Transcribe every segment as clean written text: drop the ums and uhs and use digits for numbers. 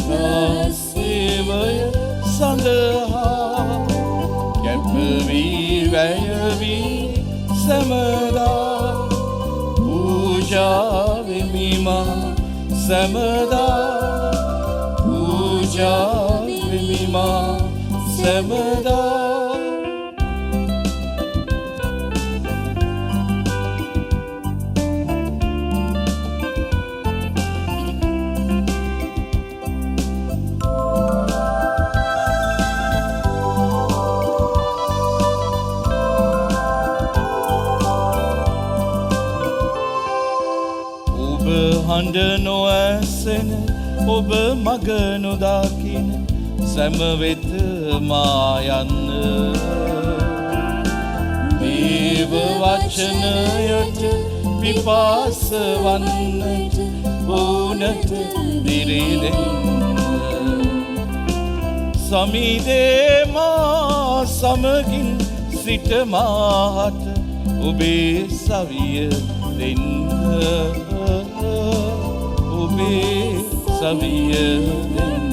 සේවය සඳහා කැපවී වැයවී සැමදා පූජා වෙමි මා සැමදා පූජා වෙමි මා සැමදා හඬ නොඇසෙන ඔබ මග නොදකින සැම වෙත මා යන්න දේව වචනයට පිපාස වන්නට ඕනට දිරිදෙන්න සමිදේ මා සමගින් සිට මාහට ඔබේ සවිය දෙන්න ඔබේ සවිය දෙන්න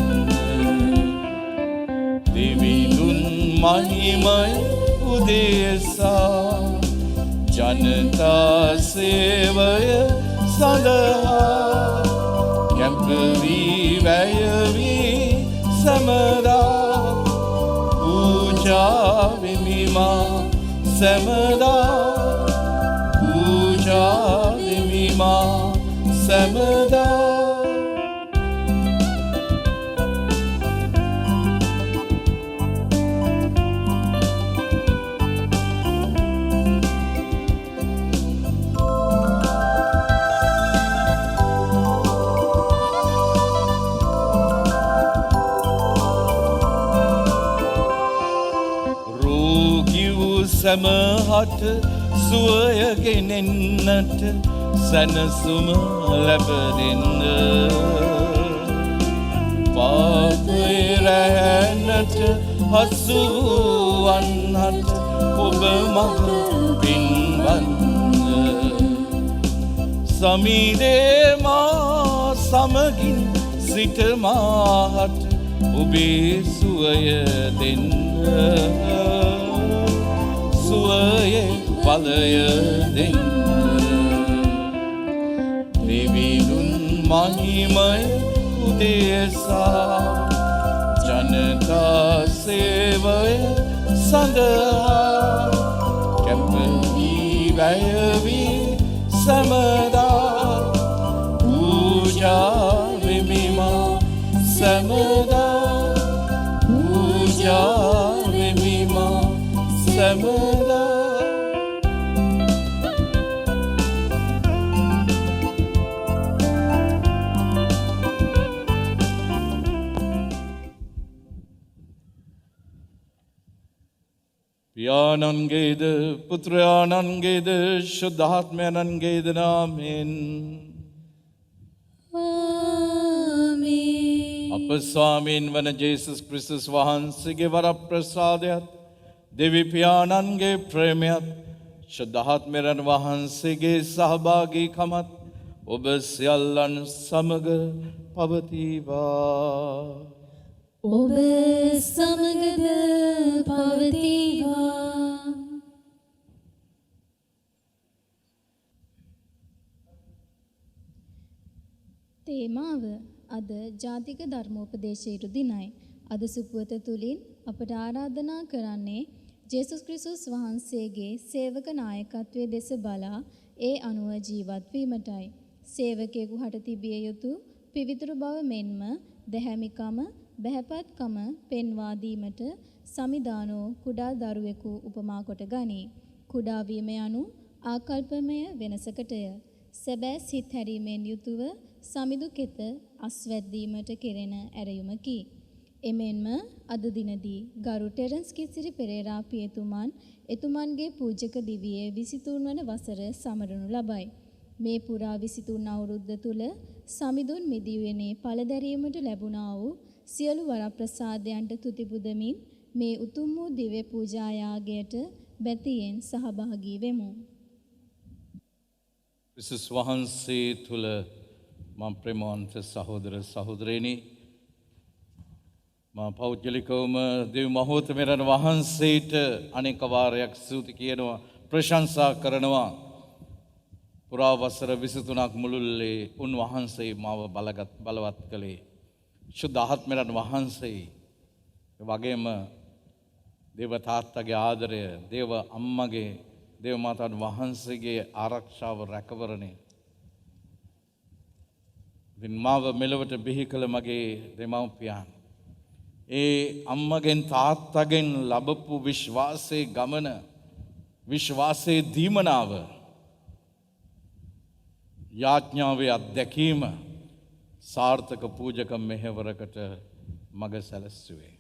දෙවිඳුන් මහිමය උදෙසා ජනතා සේවය සඳහා කැපවී වැයවී සැමදා පූජා වෙමි මා සැමදා පූජා වෙමි මා සැමදා රෝගී වූ සැමහට සුවය ගෙනෙන්නට සැනසුම ලැබෙන්න පාපේ රැහැනට හසු වන්නට ඔබ මඟ පින්වන්න සමිදේ මා සමගින් සිට මාහට ඔබේ සුවය දෙන්න සුවයේ බලය දෙන්න දෙවිඳුන් මහිමය උදෙසා ජනතා සේවය සඳහා කැපවී වැයවී සැමදා පූජා වෙමි මා සැමදා පූජා වෙමි මා සැමදා පියාණන්ගේද පුත්‍රයාණන්ගේද ශුද්ධාත්මයන්ගේද නාමයෙන් අප ස්වාමීන් වන ජේසුස් ක්‍රිස්තුස් වහන්සේගේ වරප්‍රසාදයත් දෙවි පියාණන්ගේ ප්‍රේමයත් ශුද්ධාත්මයන් වහන්සේගේ සහභාගීකමත් ඔබ සියල්ලන් සමග පවතිවා. ඔබ සමගද පවතිවා. තේමාව අද ජාතික ධර්මෝපදේශයට දිනයි. අද සුපුවත තුලින් අපට ආරාධනා කරන්නේ ජේසුස් ක්‍රිස්තුස් වහන්සේගේ සේවක නායකත්වයේ දෙස බලා ඒ අනුව ජීවත් වීමටයි. සේවකයෙකු හට තිබිය යුතු පිවිතුරු බව මෙන්ම දැහැමිකම බහැපත්කම පෙන්වා දීමට සමිදානෝ කුඩා දරුවෙකු උපමා කොට ගනී. කුඩා වීම යනු ආකල්පමය වෙනසකටය. සැබෑ සිත් හැරීමෙන් යුතුව සමිදු කෙත අස්වැද්දීමට කෙරෙන ඇරයුමකි. එමෙන්ම අද දිනදී ගරු ටෙරන්ස් කිසිරි පෙරේරා පියතුමන් එතුමන්ගේ පූජක දිවියේ 23 වන වසර සමරනු ලබයි. මේ පුරා 23 අවුරුද්ද තුල සමිඳුන් මිදිවෙනේ පළදැරීමට ලැබුණා වූ සියලු වරප්‍රසාදයන්ට තුති පුදමින් මේ උතුම් වූ දිව්‍ය පූජා යාගයට බැතියෙන් සහභාගී වෙමු. ක්‍රිස්තුස් වහන්සේ තුල මම ප්‍රේමවන්ත සහෝදර සහෝදරයනි මා පෞද්ගලිකවම දෙව් මහෝත්තමයන් වහන්සේට අනෙක වාරයක් ස්තුති කියනවා ප්‍රශංසා කරනවා. පුරා වසර 23ක් මුළුල්ලේ උන්වහන්සේ මාව බලවත් කළේ. ශුද්ධ ආත්මයන් වහන්සේ වගේම දේව තාත්තගේ ආදරය, දේව අම්මගේ, දේව මාතාන් වහන්සේගේ ආරක්ෂාව රැකවරණය. ඉතින් මාව මෙලොවට බිහි කළ මගේ දෙමව්පියන්, ඒ අම්මගෙන් තාත්තගෙන් ලැබපු විශ්වාසයේ ගමන, විශ්වාසයේ දීමනාව, යාඥාවේ අත්දැකීම සාර්ථක පූජක මෙහෙවරකට මඟ සැලැස්සුවේ.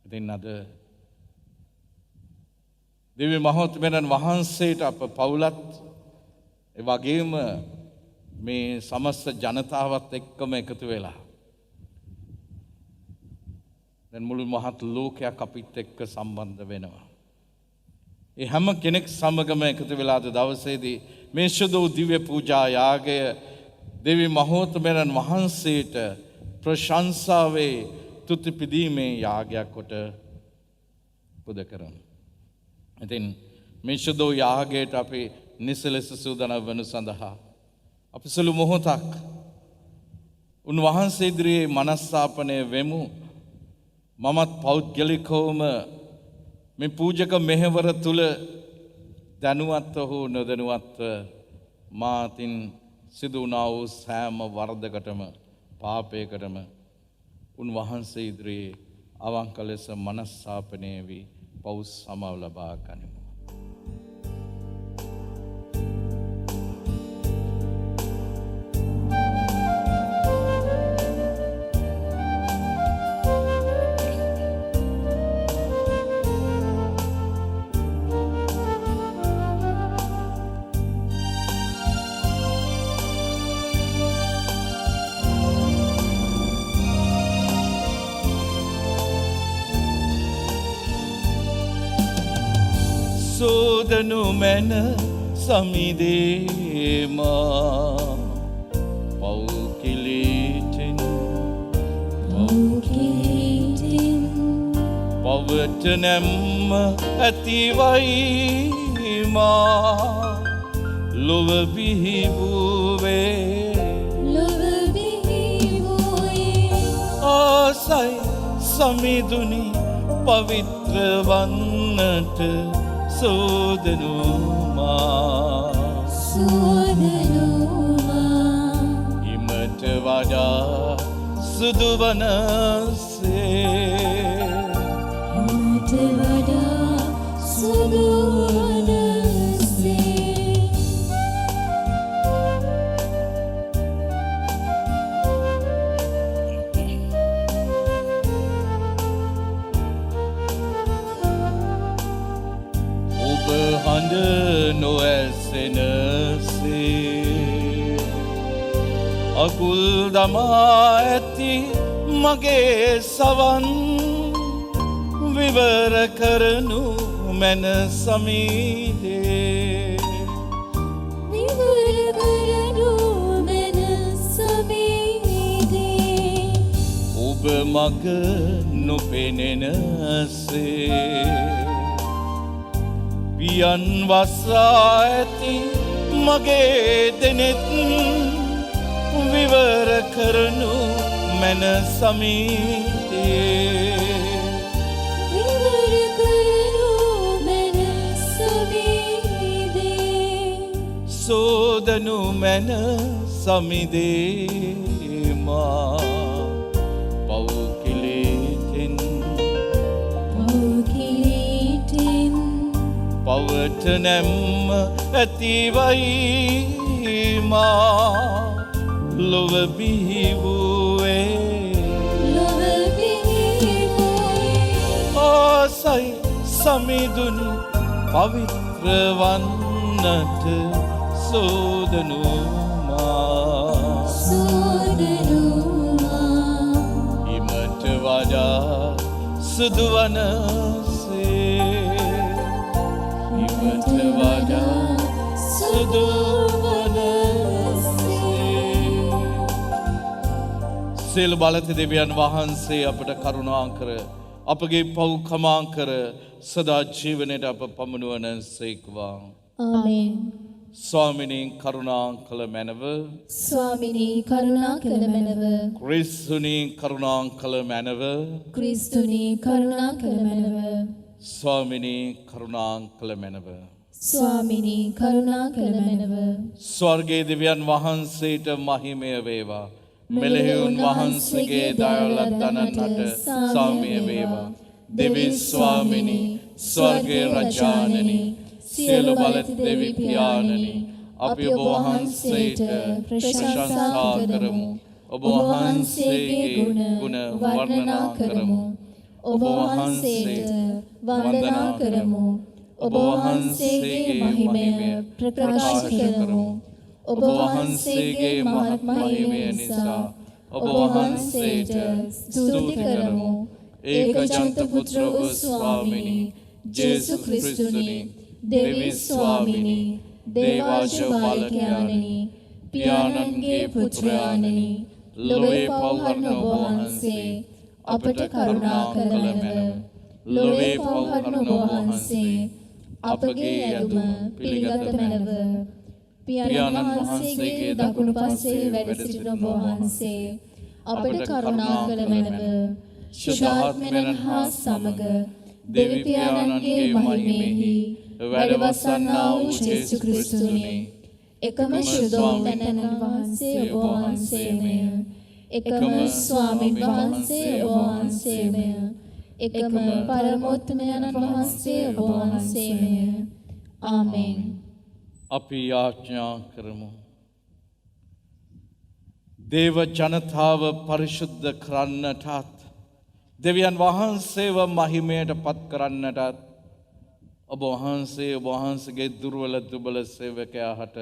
ඉතින් අද දිව්‍ය මහෝත්තමයන් වහන්සේට අප පවුලත් ඒ වගේම මේ සමස්ත ජනතාවත් එක්කම එකතු වෙලා දැන් මුළු මහත් ලෝකයක් අපිත් එක්ක සම්බන්ධ වෙනවා. ඒ හැම කෙනෙක් සමගම එකතු වෙලා අද දවසේදී මේ සුදු දිව්‍ය පූජා යාගය දෙවි මහෝත්තමයන් වහන්සේට ප්‍රශංසාවේ තුති පිදීමේ යාගයක් කොට පුද කරමු. ඉතින් මේ සුදු යාගයට අපි නිසලෙස සූදානම් වනු සඳහා අපි සුළු මොහොතක් උන්වහන්සේ ඉදිරියේ මනස්ථාපනය වෙමු. මමත් පෞද්ගලිකවම මේ පූජක මෙහෙවර තුල දැනුවත්ව හෝ නොදැනුවත්ව මාතින් සිදු වුණා වූ සෑම වරදකටම පාපයකටම උන්වහන්සේ ඉදිරියේ අවංක ලෙස මනස්ථාපනය වී පව් සමාව ලබා ගනිමු. සෝදනු මැන සමිදේමා පෞකිලීටින් පවට නැම්ම ඇතිවයිමා ලොව බිහිවූවේ ආසයි සමිදුනි පවිත්‍ර වන්නට සෝදනුමා හිමට වඩා සුදුවනසේ හඬ නොඇසෙනසේ අකුල් දමා ඇති මගේ සවන් විවර කරනු මැන සමීදේ ඔබ මග නොපෙනෙනසේ පියන් වස්රා ඇති මගේ දෙනෙත් විවර කරනු මැන සමීදේ සෝදනු මැන සමිදේමා පෞකිලීටින් පවට නැම්ම ඇතිවයිමා ලොව බිහිවූවේ ආසයි සමිදුනි පවිත්‍ර වන්නට සෝදනුමා හිමට වඩා සුදුවනසේ හිමට වඩා සුදුවනසේ සියලු බලති දෙවියන් වහන්සේ අපට කරුණා කර අපගේ පව් කමා කර සදා ජීවනයට අප පමුණුවන සේක්වා. ආමේන්. ස්වාමිනී කරුණා කළ මැනව. ස්වාමිනී කරුණා කළ මැනව. ක්‍රිස්තුනී කරුණා කළ මැනව. ක්‍රිස්තුනී කරුණා කළ මැනව. ස්වාමිනී කරුණා කළ මැනව. ස්වාමිනී කරුණා කළ මැනව. ස්වර්ගයේ දෙවියන් වහන්සේට මහිමය වේවා. මෙලෙහිවුන් වහන්සේගේ දයාලත් දනන්නට සාමය වේවා. දෙවි ස්වාමිනී ස්වර්ගයේ රජානනි සියලු බලති දෙවි පියාණනි අපි ඔබ වහන්සේට ප්‍රශංසා කරමු. ඔබ වහන්සේගේ ගුණ වර්ණනා කරමු. ඔබ වහන්සේට වන්දනා කරමු. ඔබ වහන්සේගේ මහිමය ප්‍රකාශ කරමු. ඔබ වහන්සේගේ මහත් මහිමය නිසා ඔබ වහන්සේට ස්තුති කරමු. ඒකජන්ත පුත්‍ර වූ ස්වාමිනී ජේසු ක්‍රිස්තුනි දෙවි ස්වාමිනී දේවාජ බාලකයාණනි පියාණන්ගේ පුත්‍රයාණනි ලොවේ පවහරන ඔබ වහන්සේ අපට කරුණා කළ මැනව. ලොවේ පවහරන ඔබ වහන්සේ අපගේ ඇදුම පිළිගත මැනව. පියාණන් වහන්සේගේ දකුණු පසේ වැඩ සිටින ඔබ වහන්සේ අපට කරුණා කළ මැනව. ශුද්ධාත්මයන් හා සමග දෙවි පියාණන්ගේ මහිමෙහි වැඩවසන්නා වූ ජේසු ක්‍රිස්තුනි එකම ශුද්ධෝත්තමයන් වහන්සේ ඔබ වහන්සේමය. එකම ස්වාමීන් වහන්සේ ඔබ වහන්සේමය. එකම පරමෝත්තමයන් වහන්සේ ඔබ වහන්සේමය. ආමේන්. අපි යාඥා කරමු. දේව ජනතාව පරිශුද්ධ කරන්නටත් දෙවියන් වහන්සේව මහිමයට පත් කරන්නටත් ඔබ වහන්සේගේ දුර්වල දුබල සේවකයාට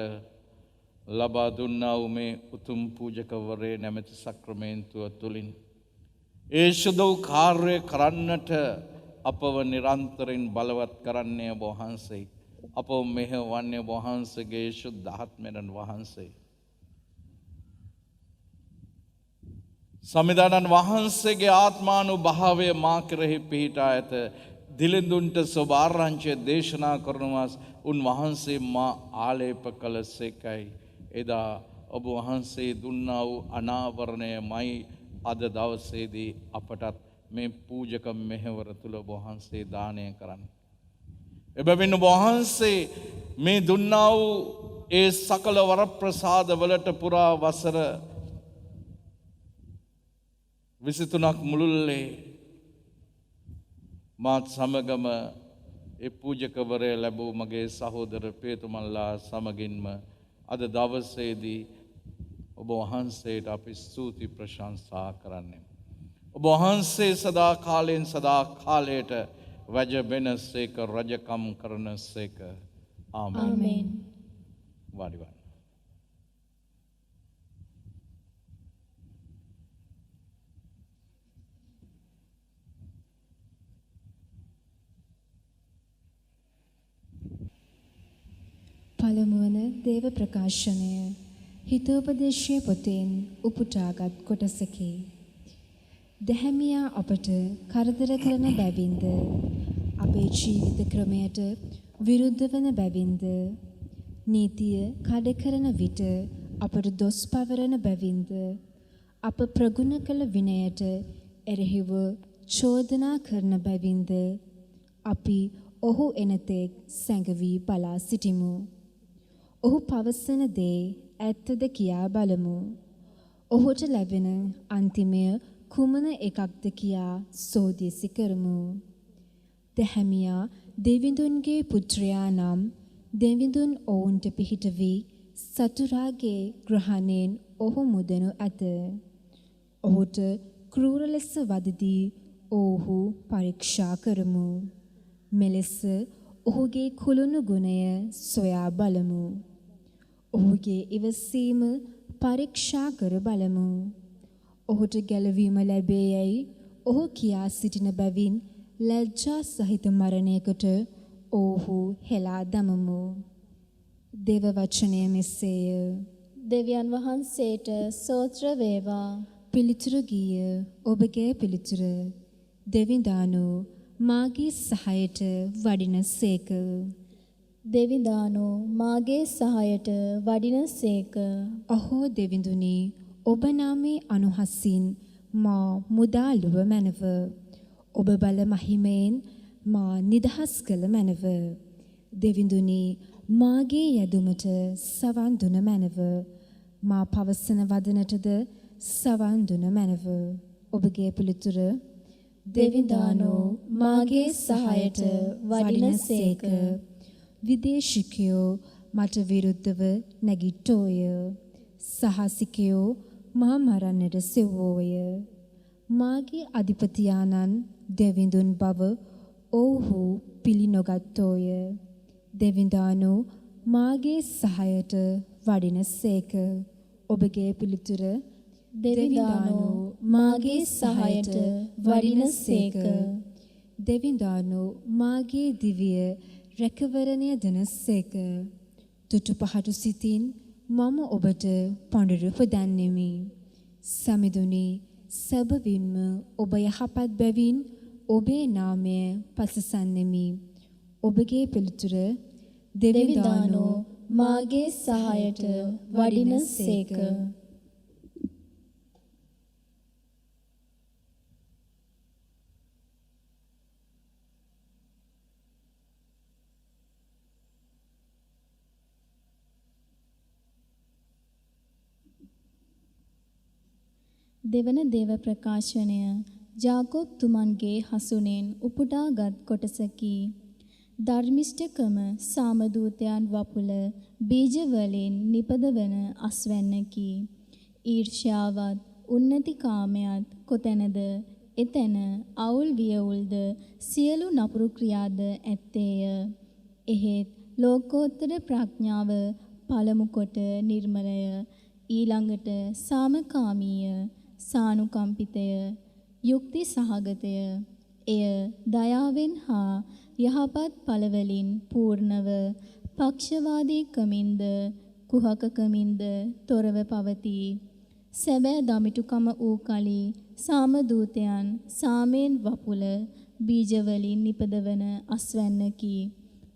ලබා දුන්නා වූ මේ උතුම් පූජකවරේ නැමැති සක්‍රමේන්තුව තුලින් ඒ ශුද්ධ කාර්ය කරන්නට අපව නිරන්තරයෙන් බලවත් කරන්නේ ඔබ වහන්සේ. අපව මෙහෙවන්නේ ඔබ වහන්සේගේ ශුද්ධ ආත්මයන් වහන්සේ. සමිදානන් වහන්සේගේ ආත්මානුභාවය මා කෙරෙහි පිහිටා ඇත. දිලිඳුන්ට සෝභාරංචිය දේශනා කරනවාස් උන්වහන්සේ මා ආලේප කළසේකයි. එදා ඔබ වහන්සේ දුන්නා වූ අනාවරණයමයි අද දවසේදී අපටත් මේ පූජක මෙහෙවර තුල ඔබ වහන්සේ දානය කරන්නේ. එබැවින් ඔබ වහන්සේ මේ දුන්නා වූ ඒ සකල වරප්‍රසාද වලට පුරා වසර 23ක් මුළුල්ලේ මාත් සමගම ඒ පූජකවරය ලැබූ මගේ සහෝදර පේතුමල්ලා සමගින්ම අද දවසේදී ඔබ වහන්සේට අපි ස්තුති ප්‍රශංසා කරන්නේ. ඔබ වහන්සේ සදා කාලයෙන් සදා කාලයට වැජබෙනසේක රජකම් කරනසේක. ආමේන්. ආමේන්. වාඩි වන්න. පළමුවන දේව ප්‍රකාශනය හිතෝපදේශය පොතෙන් උපුටාගත් කොටසකි. දැහැමියා අපට කරදර කරන බැවින්ද අපේ ජීවිත ක්‍රමයට විරුද්ධ වන බැවින්ද නීතිය කඩ කරන විට අපට දොස් පවරන බැවින්ද අප ප්‍රගුණ කළ විනයට එරෙහිව චෝදනා කරන බැවින්ද අපි ඔහු එනතෙක් සැඟවී බලා සිටිමු. ඔහු පවසන දේ ඇත්තද කියා බලමු. ඔහුට ලැබෙන අන්තිමය කුමන එකක්ද කියා සෝදිසි කරමු. දැහැමියා දෙවිඳුන්ගේ පුත්‍රයා නම් දෙවිඳුන් ඔවුන්ට පිහිට වී සතුරාගේ ග්‍රහණයෙන් ඔහු මුදනු ඇත. ඔහුට ක්‍රූර ලෙස වදදී ඔහු පරීක්ෂා කරමු. මෙලෙස ඔහුගේ කුළුණු ගුණය සොයා බලමු. ඔහුගේ ඉවසීම පරීක්ෂා කර බලමු. ඔහුට ගැලවීම ලැබේ යැයි ඔහු කියා සිටින බැවින් ලැජ්ජා සහිත මරණයකට ඔහු හෙලා දමමු. දේව වචනය මෙසේය. දෙවියන් වහන්සේට ස්තෝත්‍ර වේවා. පිළිතුරු ගීය ඔබගේ පිළිතුර දෙවිඳානෝ මාගේ සහයට වඩින සේක. දෙවිඳානෝ මාගේ සහයට වඩින සේක. අහෝ දෙවිඳුනි ඔබ නාමේ අනුහසින් මා මුදාලුව මැනව. ඔබ බල මහිමයෙන් මා නිදහස් කළ මැනව. දෙවිඳුනි මාගේ යදුමට සවන් දුන මැනව. මා පවසන වදනටද සවන් දුන මැනව. ඔබගේ පිළිතුර දෙවිඳානෝ මාගේ සහයට වඩින සේක. විදේශිකයෝ මට විරුද්ධව නැගිට්ටෝය. සහසිකයෝ මා මරන්නට සෙව්වෝය. මාගේ අධිපතියාණන් දෙවිඳුන් බව ඔවුහු පිළි නොගත්තෝය. දෙවිඳානෝ මාගේ සහයට වඩින සේක. ඔබගේ පිළිතුර දෙවිඳානෝ මාගේ සහයට වඩින සේක. දෙවිඳානෝ මාගේ දිවිය රැකවරණය දන සේක. තුටු පහටු සිතින් මම ඔබට පඬුරු පුදන්නෙමි. සමිඳුනි සැබවින්ම ඔබ යහපත් බැවින් ඔබේ නාමය පසසන්නෙමි. ඔබගේ පිළිතුර දෙවිඳානෝ මාගේ සහයට වඩින සේක. දෙවන දේව ප්‍රකාශනය ජාකෝබ් තුමන්ගේ හසුනෙන් උපුටාගත් කොටසකි. ධර්මිෂ්ඨකම සාමදූතයන් වපුල බීජ වලින් නිපදවන අස්වැන්නකි. ඊර්ෂ්‍යාවත් උන්නතිකාමයත් කොතැනද එතැන අවුල් වියවුල්ද සියලු නපුරු ක්‍රියාද ඇත්තේය. එහෙත් ලෝකෝත්තර ප්‍රඥාව පළමු කොට නිර්මලය, ඊළඟට සාමකාමීය, සානුකම්පිතය, යුක්ති සහගතය. එය දයාවෙන් හා යහපත් ඵලවලින් පූර්ණව පක්ෂවාදීකමින්ද කුහකකමින්ද තොරව පවතී. සැබෑ දමිටුකම වූ කලි සාමදූතයන් සාමයෙන් වපුල බීජවලින් නිපදවන අස්වැන්නකි.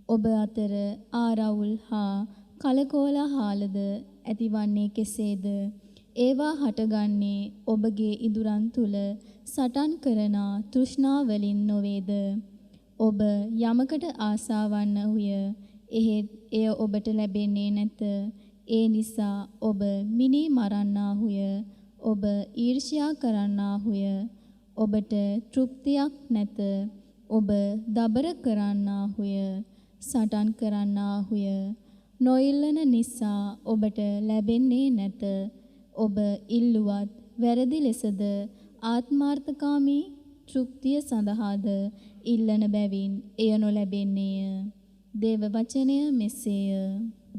ඔබ අතර ආරවුල් හා කලකෝලාහලද ඇතිවන්නේ කෙසේද? ඒවා හටගන්නේ ඔබගේ ඉදුරන් තුල සටන් කරන තෘෂ්ණාවලින් නොවේද? ඔබ යමකට ආසාවන්නහුය, එහෙත් එය ඔබට ලැබෙන්නේ නැත. ඒ නිසා ඔබ මිනි මරන්නාහුය, ඔබ ඊර්ෂ්‍යා කරන්නාහුය. ඔබට තෘප්තියක් නැත. ඔබ දබර කරන්නාහුය, සටන් කරන්නාහුය. නොඉල්ලන නිසා ඔබට ලැබෙන්නේ නැත. ඔබ ඉල්ලුවත් වැරදි ලෙසද ආත්මාර්ථකාමී තෘප්තිය සඳහාද ඉල්ලන බැවින් එය නොලැබෙන්නේය. දේව වචනය මෙසේය.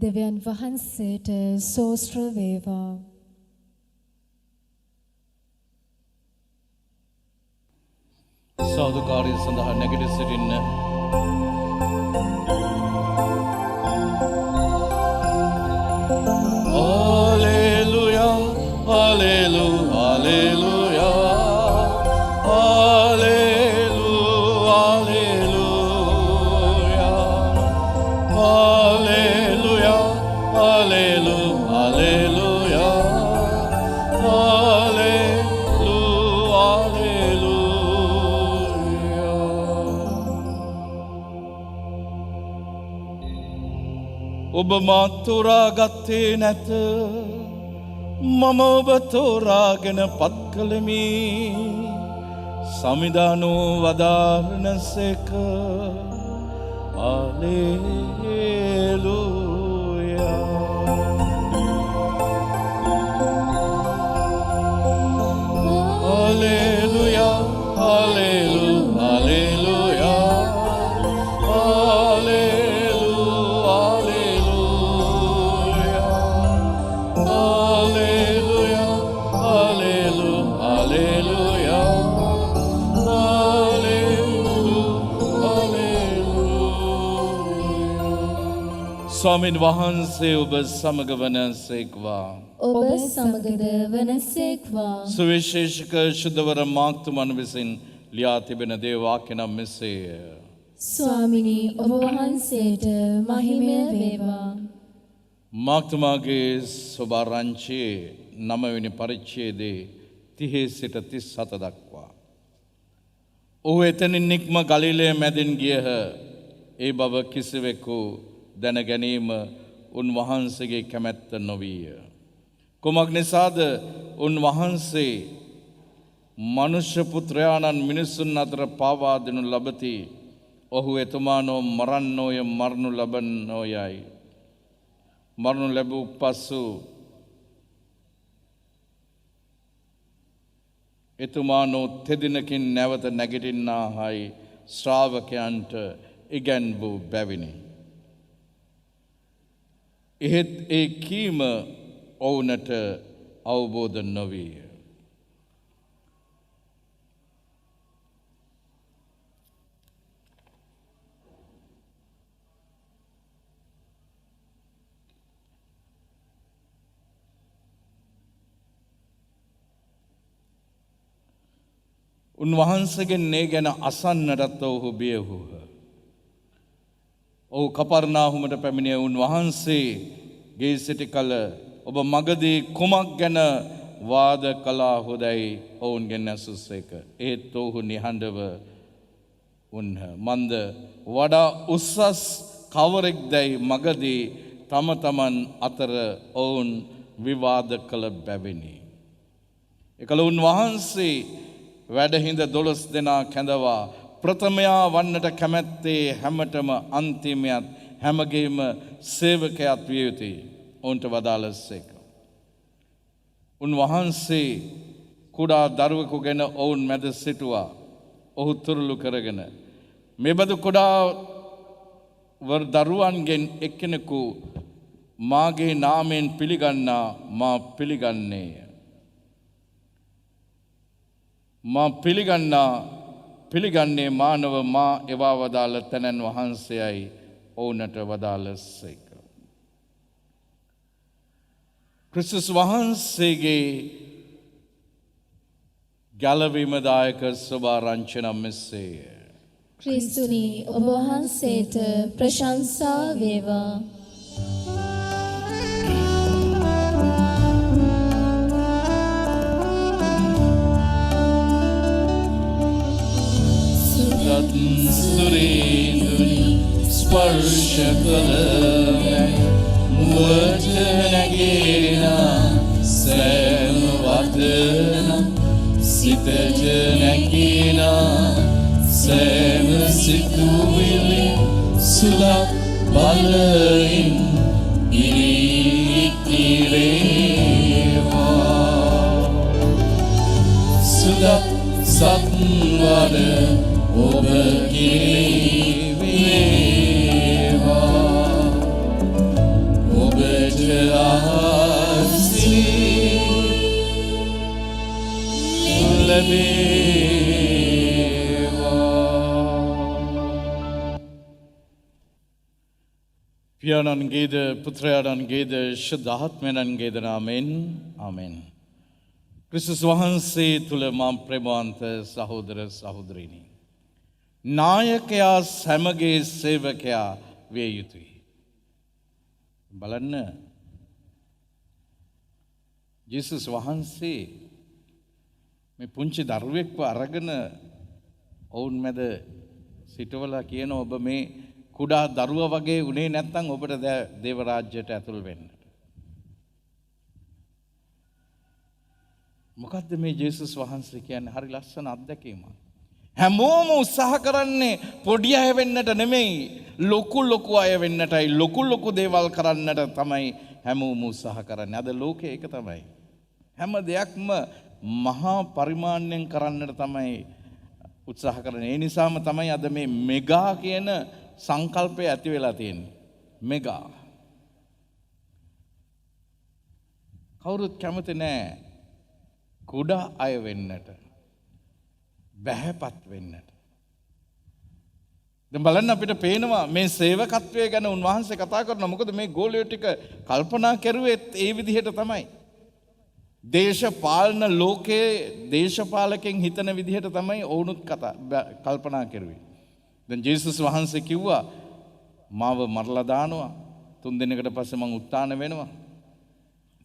දෙවියන් වහන්සේට සෝස්ත්‍ර වේවා. සෞදුකාරය සඳහා නැගිට සිටින්න. Hallelujah, hallelujah, hallelujah, hallelujah, hallelujah, hallelujah, ඔබ මා තෝරාගත්තේ නැත, මම ඔබ තෝරාගෙන පත් කළෙමි. සමිදානෝ වදාරනසේක. හල්ලෙලූයා. හල්ලෙලූයා, හල්ලෙලූයා, හල්ලෙලූයා. ස්වාමින් වහන්සේ ඔබ සමග වනසේක්වා. ඔබ සමගද වනසේක්වා. සුවිශේෂක ශුද්ධවර මාක්තුමන් විසින් ලියා තිබෙන දේ වාක්‍ය නම් මෙසේය. ස්වාමිනී ඔබ වහන්සේට මහිමය වේවා. මාක්තුමාගේ සොබාරංචියේ 9 වෙනි පරිච්ඡේදයේ 30 සිට 37 දක්වා. ඔහු එතනින් නික්ම ගලිලය මැදින් ගියහ. ඒ බව කිසිවෙකු දැන ගැනීම උන්වහන්සේගේ කැමැත්ත නොවිය. කුමක් නිසාද උන්වහන්සේ මනුෂ්‍ය පුත්‍රයාණන් මිනිසුන් අතර පාවා දෙනු ලබති. ඔහු එතුමානෝ මරන්නෝය මරණු ලබන්නෝයයි. මරණු ලැබූ පසු එතුමානෝ තෙදිනකින් නැවත නැගිටින්නාහයි ශ්‍රාවකයන්ට ඉගැන් වූ බැවිනි. එහෙත් ඒ කීම ඔවුනට අවබෝධ නොවිය. උන්වහන්සේගෙන් ඒ ගැන අසන්නටත් ඔහු බිය වූහ. ඔහු කපර්නාහුමට පැමිණිය උන්වහන්සේගේ සිටි කල ඔබ මගදී කුමක් ගැන වාද කළාහුදැයි ඔවුන්ගෙන් ඇසුසේක. ඒත් ඔහු නිහඬව උන්හ. මන්ද වඩා උස්සස් කවරෙක්දැයි මගදී තම තමන් අතර ඔවුන් විවාද කළ බැවිනි. එකල උන්වහන්සේ වැඩහිඳ 12 දෙනා කැඳවා ප්‍රථමයා වන්නට කැමැත්තේ හැමතෙම අන්තිමයත් හැමගේම සේවකයාත් විය යුතුයි. ඔවුන්ට වදාළසේක. උන්වහන්සේ කුඩා දරුවෙකු ගැන ඔවුන් මැද සිටුවා. ඔහු තුරුළු කරගෙන මෙබඳු කුඩා දරුවන්ගෙන් එක්කෙනෙකු මාගේ නාමයෙන් පිළිගන්නා මා පිළිගන්නේය. මා පිළිගන්නේ මානව මා එවා වදාළ තැනැන් වහන්සේයි ඔවුනට වදාළසේක. ක්‍රිස්තුස් වහන්සේගේ ගැලවීමදායක සුභාරංචි නම් මෙසේය. ක්‍රිස්තුනි ඔබ වහන්සේට ප්‍රශංසා වේවා. සුරේඳුනි ස්පර්ශ කළ මුවට නැගෙන සෑම වදන සිතට නැගෙන සෑම සිතුවිලි සුලක් බලයින් ඉරිතිරේවා සුලක් සත්වර ඔබ කිරිවේවා ඔබට ආසී ලැබේවා. පියාණන්ගේද පුත්‍රයාණන්ගේද ශුද්ධාත්මයන්ගේද නාමයෙන් ආමෙන්. ක්‍රිස්තුස් වහන්සේ තුළ මා ප්‍රේමවන්ත සහෝදර සහෝදරිනි. නායකයා සැමගේ සේවකයා විය යුතුයි. බලන්න ජේසුස් වහන්සේ මේ පුංචි දරුවෙක්ව අරගෙන ඔවුන් මැද සිටවලා කියන ඔබ මේ කුඩා දරුවා වගේ උනේ නැත්නම් ඔබට දේව රාජ්‍යයට ඇතුල් වෙන්න. මොකද්ද මේ ජේසුස් වහන්සේ කියන්නේ? හරි ලස්සන අත්දැකීමක්. හැමෝම උත්සාහ කරන්නේ පොඩි අය වෙන්නට නෙමෙයි, ලොකු අය වෙන්නටයි, ලොකු දේවල් කරන්නට තමයි හැමෝම උත්සාහ කරන්නේ. අද ලෝකේ ඒක තමයි. හැම දෙයක්ම මහා පරිමාණයෙන් කරන්නට තමයි උත්සාහ කරන්නේ. ඒ නිසාම තමයි අද මේ මෙගා කියන සංකල්පය ඇති වෙලා තියෙන්නේ. මෙගා. කවුරුත් කැමති නෑ කුඩා අය වෙන්නට. බැහැපත් වෙන්නට. දැන් බලන්න අපිට පේනවා මේ සේවකත්වය ගැන උන්වහන්සේ කතා කරනවා. මොකද මේ ගෝලියෝ ටික කල්පනා කරුවෙත් ඒ විදිහට තමයි. දේශපාලන ලෝකයේ දේශපාලකෙන් හිතන විදිහට තමයි ඔවුනුත් කල්පනා කරුවේ. දැන් ජේසුස් වහන්සේ කිව්වා මාව මරලා දානවා 3 දිනකට පස්සේ මං උත්ථාන වෙනවා.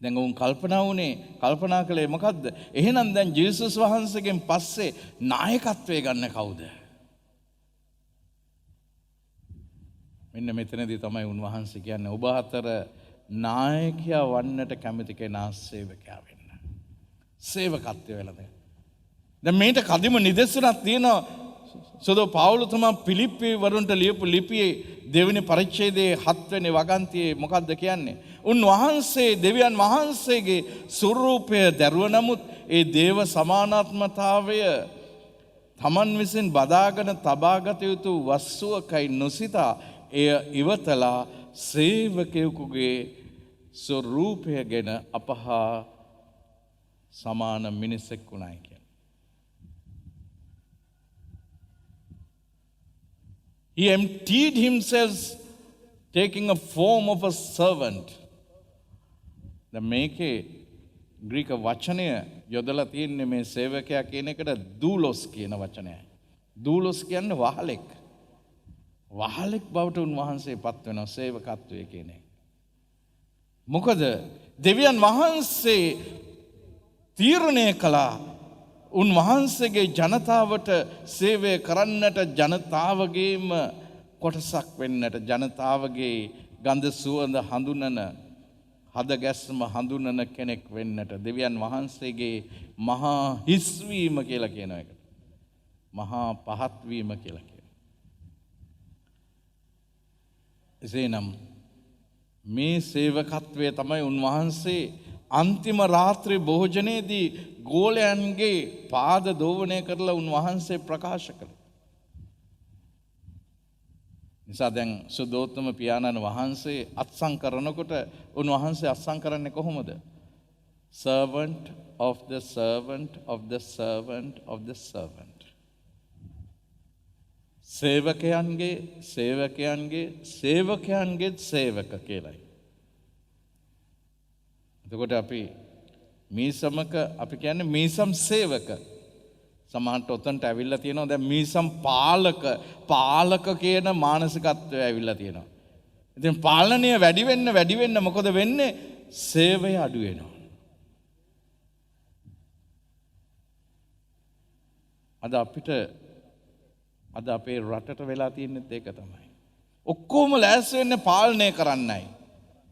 දැන් ඔවුන් කල්පනා කළේ මොකද්ද? එහෙනම් දැන් ජේසුස් වහන්සේගෙන් පස්සේ නායකත්වය ගන්න කවුද? මෙන්න මෙතනදී තමයි උන්වහන්සේ කියන්නේ ඔබ අතර නායකයා වන්නට කැමති කෙනා සේවකයා වෙන්න. සේවකත්වය වෙලද. දැන් මේට කදිම නිදර්ශනක් තියෙනවා. සෝදෝ පවුලතුමා පිලිප්පි වරුන්ට ලියපු ලිපියේ දෙවෙනි පරිච්ඡේදයේ 7 වෙනි වගන්තියේ මොකද්ද කියන්නේ? උන්වහන්සේ දෙවියන් වහන්සේගේ ස්වරූපය දරුව නමුත් ඒ දේව සමානාත්මතාවය තමන් විසින් බදාගෙන තබාගත යුතු වස්තුවකයි නොසිතා එය ඉවතලා සේවකයෙකුගේ ස්වරූපය ගැන අපහා සමාන මිනිසෙක් වුණායි කියලා. He emptied himself taking a form of a servant. දැන් මේකේ ග්‍රීක වචනය යොදලා තියෙන්නේ මේ සේවකයා කියන එකට දූලොස් කියන වචනයයි. දූලොස් කියන්නේ වහලෙක්. වහලෙක් බවට උන්වහන්සේ පත් වෙනවා සේවකත්වයේ කියන එක. මොකද දෙවියන් වහන්සේ තීරණය කළා උන්වහන්සේගේ ජනතාවට සේවය කරන්නට ජනතාවගේම කොටසක් වෙන්නට ජනතාවගේ ගඳ සුවඳ හඳුනන හද ගැස්ම හඳුනන කෙනෙක් වෙන්නට දෙවියන් වහන්සේගේ මහා හිස්වීම කියලා කියන එක. මහා පහත්වීම කියලා කියන. එසේනම් මේ සේවකත්වය තමයි උන්වහන්සේ අන්තිම රාත්‍රී භෝජනයේදී ගෝලයන්ගේ පාද දෝවණය කරලා උන්වහන්සේ ප්‍රකාශ කළා. නිසා දැන් සුදෝත්තම පියාණන් වහන්සේ අත්සන් කරනකොට උන්වහන්සේ අත්සන් කරන්නේ කොහොමද? servant of the servant of the servant of the servant. සේවකයන්ගේ සේවකයන්ගේ සේවකයන්ගේ සේවක කියලායි. එතකොට අපි මීසමක අපි කියන්නේ මීසම් සේවක. සමහරට ඔතනට ඇවිල්ලා තියෙනවා දැන් මීසම් පාලක කියන මානසිකත්වය ඇවිල්ලා තියෙනවා. ඉතින් පාලනය වැඩි වෙන්න මොකද වෙන්නේ? සේවය අඩු වෙනවා. අද අපේ රටට වෙලා තියෙන්නේ ඒක තමයි. ඔක්කොම ලෑස්ති වෙන්නේ පාලනය කරන්නයි.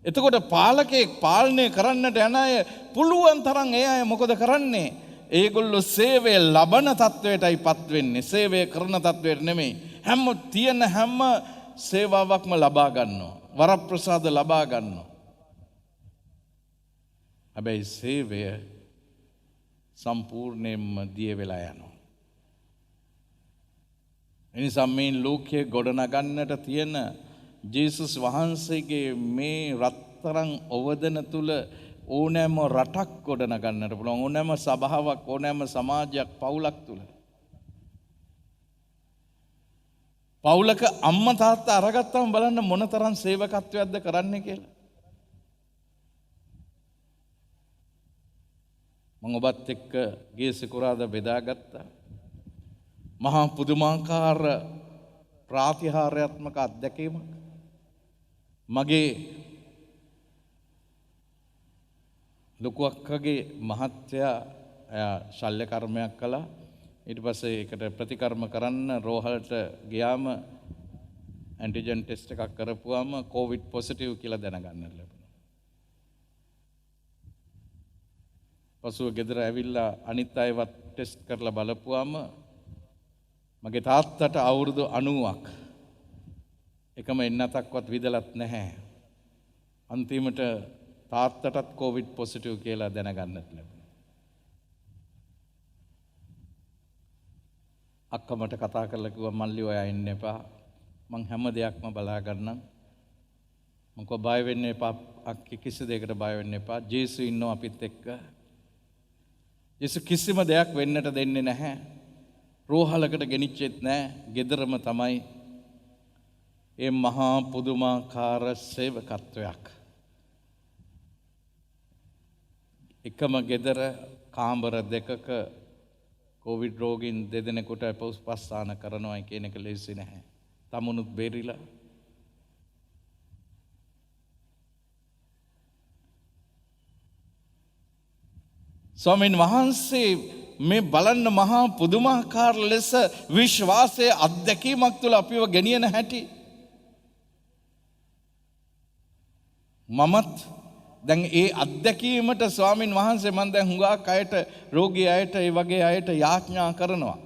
එතකොට පාලකෙක් පාලනය කරන්නට යන අය පුළුවන් තරම් ඒ අය මොකද කරන්නේ? ඒගොල්ලෝ සේවය ලබන තත්වයටයි පත් වෙන්නේ. සේවය කරන තත්වයට නෙමෙයි. හැම සේවාවක්ම ලබා ගන්නවා. වරප්‍රසාද ලබා ගන්නවා. හැබැයි සේවය සම්පූර්ණයෙන්ම දිය වෙලා යනවා. එනිසා මේ ලෝකයේ ගොඩනගන්නට තියෙන ජේසුස් වහන්සේගේ මේ රත්තරන් ඔවදන තුල ඕනෑම රටක් ගොඩනගන්නට පුළුවන්. ඕනෑම සභාවක්, ඕනෑම සමාජයක්, පවුලක් තුල. පවුලක අම්මා තාත්තා අරගත්තාම බලන්න මොනතරම් සේවකත්වයක්ද කරන්නේ කියලා. මම ඔබත් එක්ක ගිය සිකුරාදා බෙදාගත්තා. මහා පුදුමාකාර ප්‍රාතිහාර්යාත්මක අත්දැකීමක්. මගේ ලොකු අක්කගේ මහත්තයා ශල්‍ය කර්මයක් කළා. ඊට පස්සේ ඒකට ප්‍රතිකර්ම කරන්න රෝහලට ගියාම ඇන්ටිජන් ටෙස්ට් එකක් කරපුවාම කොවිඩ් පොසිටිව් කියලා දැනගන්න ලැබුණා. පසුව ගෙදර ඇවිල්ලා අනිත් අයවත් ටෙස්ට් කරලා බලපුවාම මගේ තාත්තට අවුරුදු 90ක් එකම එන්නතක්වත් විදලත් නැහැ. අන්තිමට තාත්තටත් කොවිඩ් පොසිටිව් කියලා දැනගන්නත් ලැබුණා. අක්කා මට කතා කරලා කිව්වා මල්ලි ඔයා එන්න එපා. මං හැම දෙයක්ම බලා ගන්නම්. මං කෝ බය වෙන්න එපා අක්කි කිසි දෙයකට බය වෙන්න එපා. ජේසු ඉන්නවා අපිත් එක්ක. ජේසු කිසිම දෙයක් වෙන්නට දෙන්නේ නැහැ. රෝහලකට ගෙනිච්චෙත් නැහැ. ගෙදරම තමයි. ඒ මහා පුදුමාකාර සේවකත්වයක්. එකම ගෙදර කාමර දෙකක කොවිඩ් රෝගීන් දෙදෙනෙකුට උපස්ථාන කරනවා කියන එක ලේසි නැහැ. තමුණුත් බේරිලා. ස්වාමීන් වහන්සේ මේ බලන්න මහා පුදුමාකාර ලෙස විශ්වාසයේ අත්දැකීමක් තුළ අපිව ගෙනියන හැටි. මමත් දැන් ඒ අත්දැකීමට ස්වාමීන් වහන්සේ මම දැන් හුඟක් අයට රෝගී අයට ඒ වගේ අයට යාඥා කරනවා.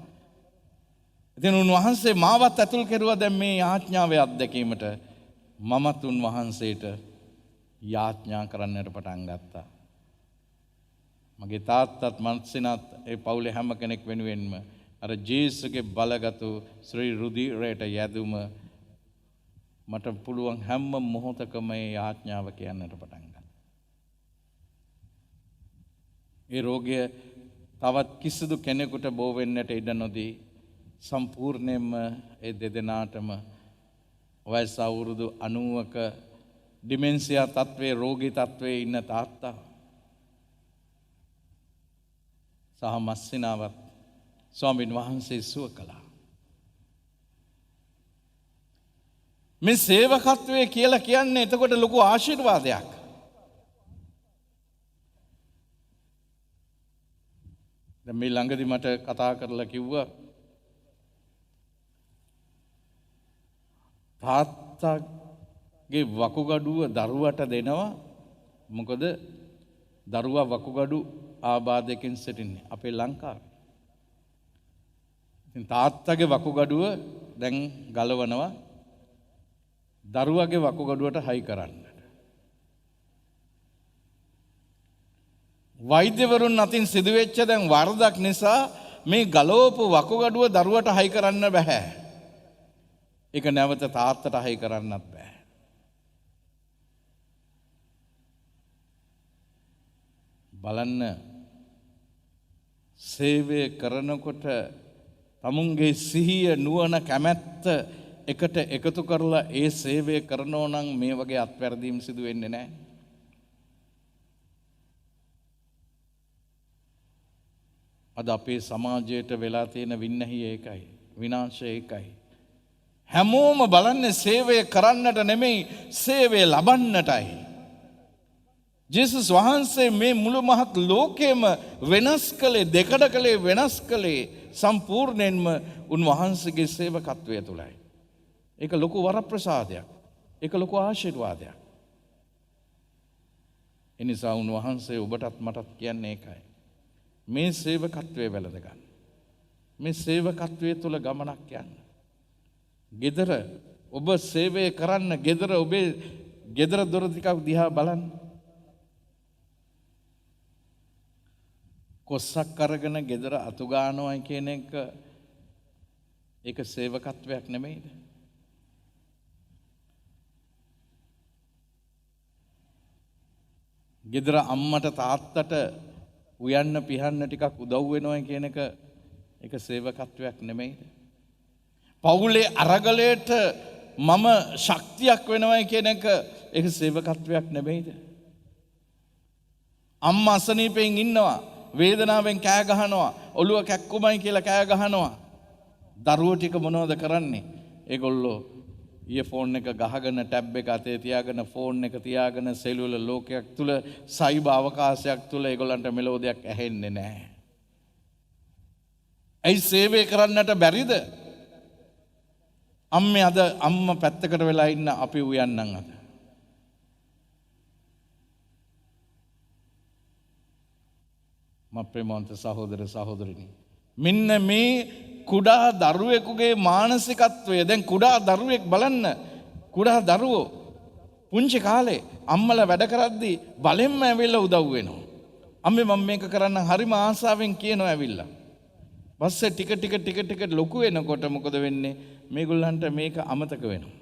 ඉතින් උන්වහන්සේ මාවත් ඇතුල් කෙරුවා දැන් මේ යාඥාවේ අත්දැකීමට. මමත් උන්වහන්සේට යාඥා කරන්නට පටන් ගත්තා. මගේ තාත්තත් මන්සිනත් ඒ පවුලේ හැම කෙනෙක් වෙනුවෙන්ම අර ජේසුගේ බලගතු ශ්‍රී රුධිරයට යැදුම මට පුළුවන් හැම මොහොතකම මේ යාඥාව කියන්නට පටන් ගත්තා. ඒ රෝගය තවත් කිසිදු කෙනෙකුට බෝ වෙන්නට ඉඩ නොදී සම්පූර්ණයෙන්ම ඒ දෙදෙනාටම වයස අවුරුදු 90ක ඩිමෙන්සියා තත්ත්වයේ රෝගී තත්ත්වයේ ඉන්න තාත්තා සහ මස්සිනාවත් ස්වාමීන් වහන්සේ සුව කළා. මේ සේවකත්වය කියලා කියන්නේ එතකොට ලොකු ආශිර්වාදයක්. දැන් මේ ළඟදි මට කතා කරලා කිව්වා තාත්තගේ වකුගඩුව දරුවට දෙනවා. මොකද දරුවා වකුගඩු ආබාධයකින් සිටින්නේ අපේ ලංකාවේ. ඉතින් තාත්තගේ වකුගඩුව දැන් ගලවනවා දරුවගේ වකුගඩුවට හයි කරන්නට. වෛද්‍යවරුන් අතින් සිදුවෙච්ච දැන් වරදක් නිසා මේ ගලවපු වකුගඩුව දරුවට හයි කරන්න බෑ. ඒක නැවත තාත්තට හයි කරන්නත් බෑ. බලන්න සේවය කරනකොට තමුන්ගේ සිහිය නුවණ කැමැත්ත එකට එකතු කරලා ඒ සේවය කරනෝ නම් මේ වගේ අත්වැරදීම් සිදු වෙන්නේ නැහැ. අද අපේ සමාජයට වෙලා තියෙන වින්නහි ඒකයි, විනාශය ඒකයි. හැමෝම බලන්නේ සේවය කරන්නට නෙමෙයි සේවය ලබන්නටයි. ජේසුස් වහන්සේ මේ මුළු මහත් ලෝකෙම වෙනස් කළේ දෙකඩ කළේ වෙනස් කළේ සම්පූර්ණයෙන්ම උන්වහන්සේගේ සේවකත්වය තුළයි. ඒක ලොකු වරප්‍රසාදයක්. ඒක ලොකු ආශිර්වාදයක්. එනිසා උන්වහන්සේ ඔබටත් මටත් කියන්නේ ඒකයි. මේ සේවකත්වයේ වැළඳ ගන්න. මේ සේවකත්වයේ තුල ගමනක් යන්න. ගෙදර ඔබ සේවය කරන්න ගෙදර ඔබේ ගෙදර දොර ටිකක් දිහා බලන්න. කොස්සක් අරගෙන ගෙදර අතු ගන්නවා කියන එක ඒක සේවකත්වයක් නෙමෙයිද? ගෙදර අම්මට තාත්තට උයන්න පිහන්න ටිකක් උදව් වෙනවා කියන එක ඒක සේවකත්වයක් නෙමෙයිද? පවුලේ අරගලයට මම ශක්තියක් වෙනවා කියන එක ඒක සේවකත්වයක් නෙමෙයිද? අම්මා අසනීපෙන් ඉන්නවා වේදනාවෙන් කෑ ගහනවා ඔළුව කැක්කුමයි කියලා කෑ ගහනවා. දරුවෝ ටික මොනවද කරන්නේ? ඒගොල්ලෝ ෆෝන් එක ගහගෙන ටැබ් එක අතේ තියාගෙන ෆෝන් එක තියාගෙන සෙලුලර් ලෝකයක් තුල සයිබර් අවකාශයක් තුල ඒගොල්ලන්ට මෙලෝදියක් ඇහෙන්නේ නැහැ. ඇයි සේවය කරන්නට බැරිද? අම්මේ අද අම්මා පැත්තකට වෙලා ඉන්න අපි උයන්නම් අද. මප්‍රේමවන්ත සහෝදර සහෝදරිනි, මෙන්න මේ කුඩා දරුවෙකුගේ මානසිකත්වය දැන් කුඩා දරුවෙක් බලන්න. කුඩා දරුවෝ පුංචි කාලේ අම්මලා වැඩ කරද්දී බලෙන්ම ඇවිල්ලා උදව් වෙනවා. අම්මේ මම මේක කරන්න හරිම ආසාවෙන් කියනවා ඇවිල්ලා. පස්සේ ටික ලොකු වෙනකොට මොකද වෙන්නේ? මේගොල්ලන්ට මේක අමතක වෙනවා.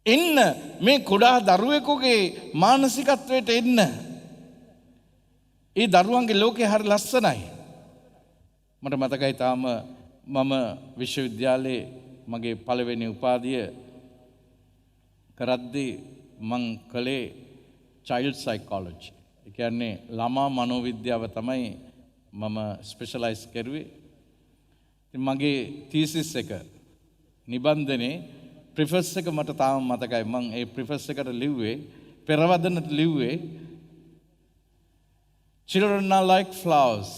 එන්න මේ කුඩා දරුවෙකුගේ මානසිකත්වයට එන්න. ඒ දරුවන්ගේ ලෝකේ හරි ලස්සනයි. මට මතකයි තාම මම විශ්වවිද්‍යාලයේ මගේ පළවෙනි උපාධිය කරද්දී මං කළේ චයිල්ඩ් සයිකොලොජි. ඒ කියන්නේ ළමා මනෝවිද්‍යාව තමයි මම ස්පෙෂලයිස් කරුවේ. ඉතින් මගේ තීසිස් එක නිබන්ධනේ ප්‍රිෆස් එක මට තාම මතකයි. මං ඒ ප්‍රිෆස් එකට ලිව්වේ පෙරවදනට ලිව්වේ Children are like flowers.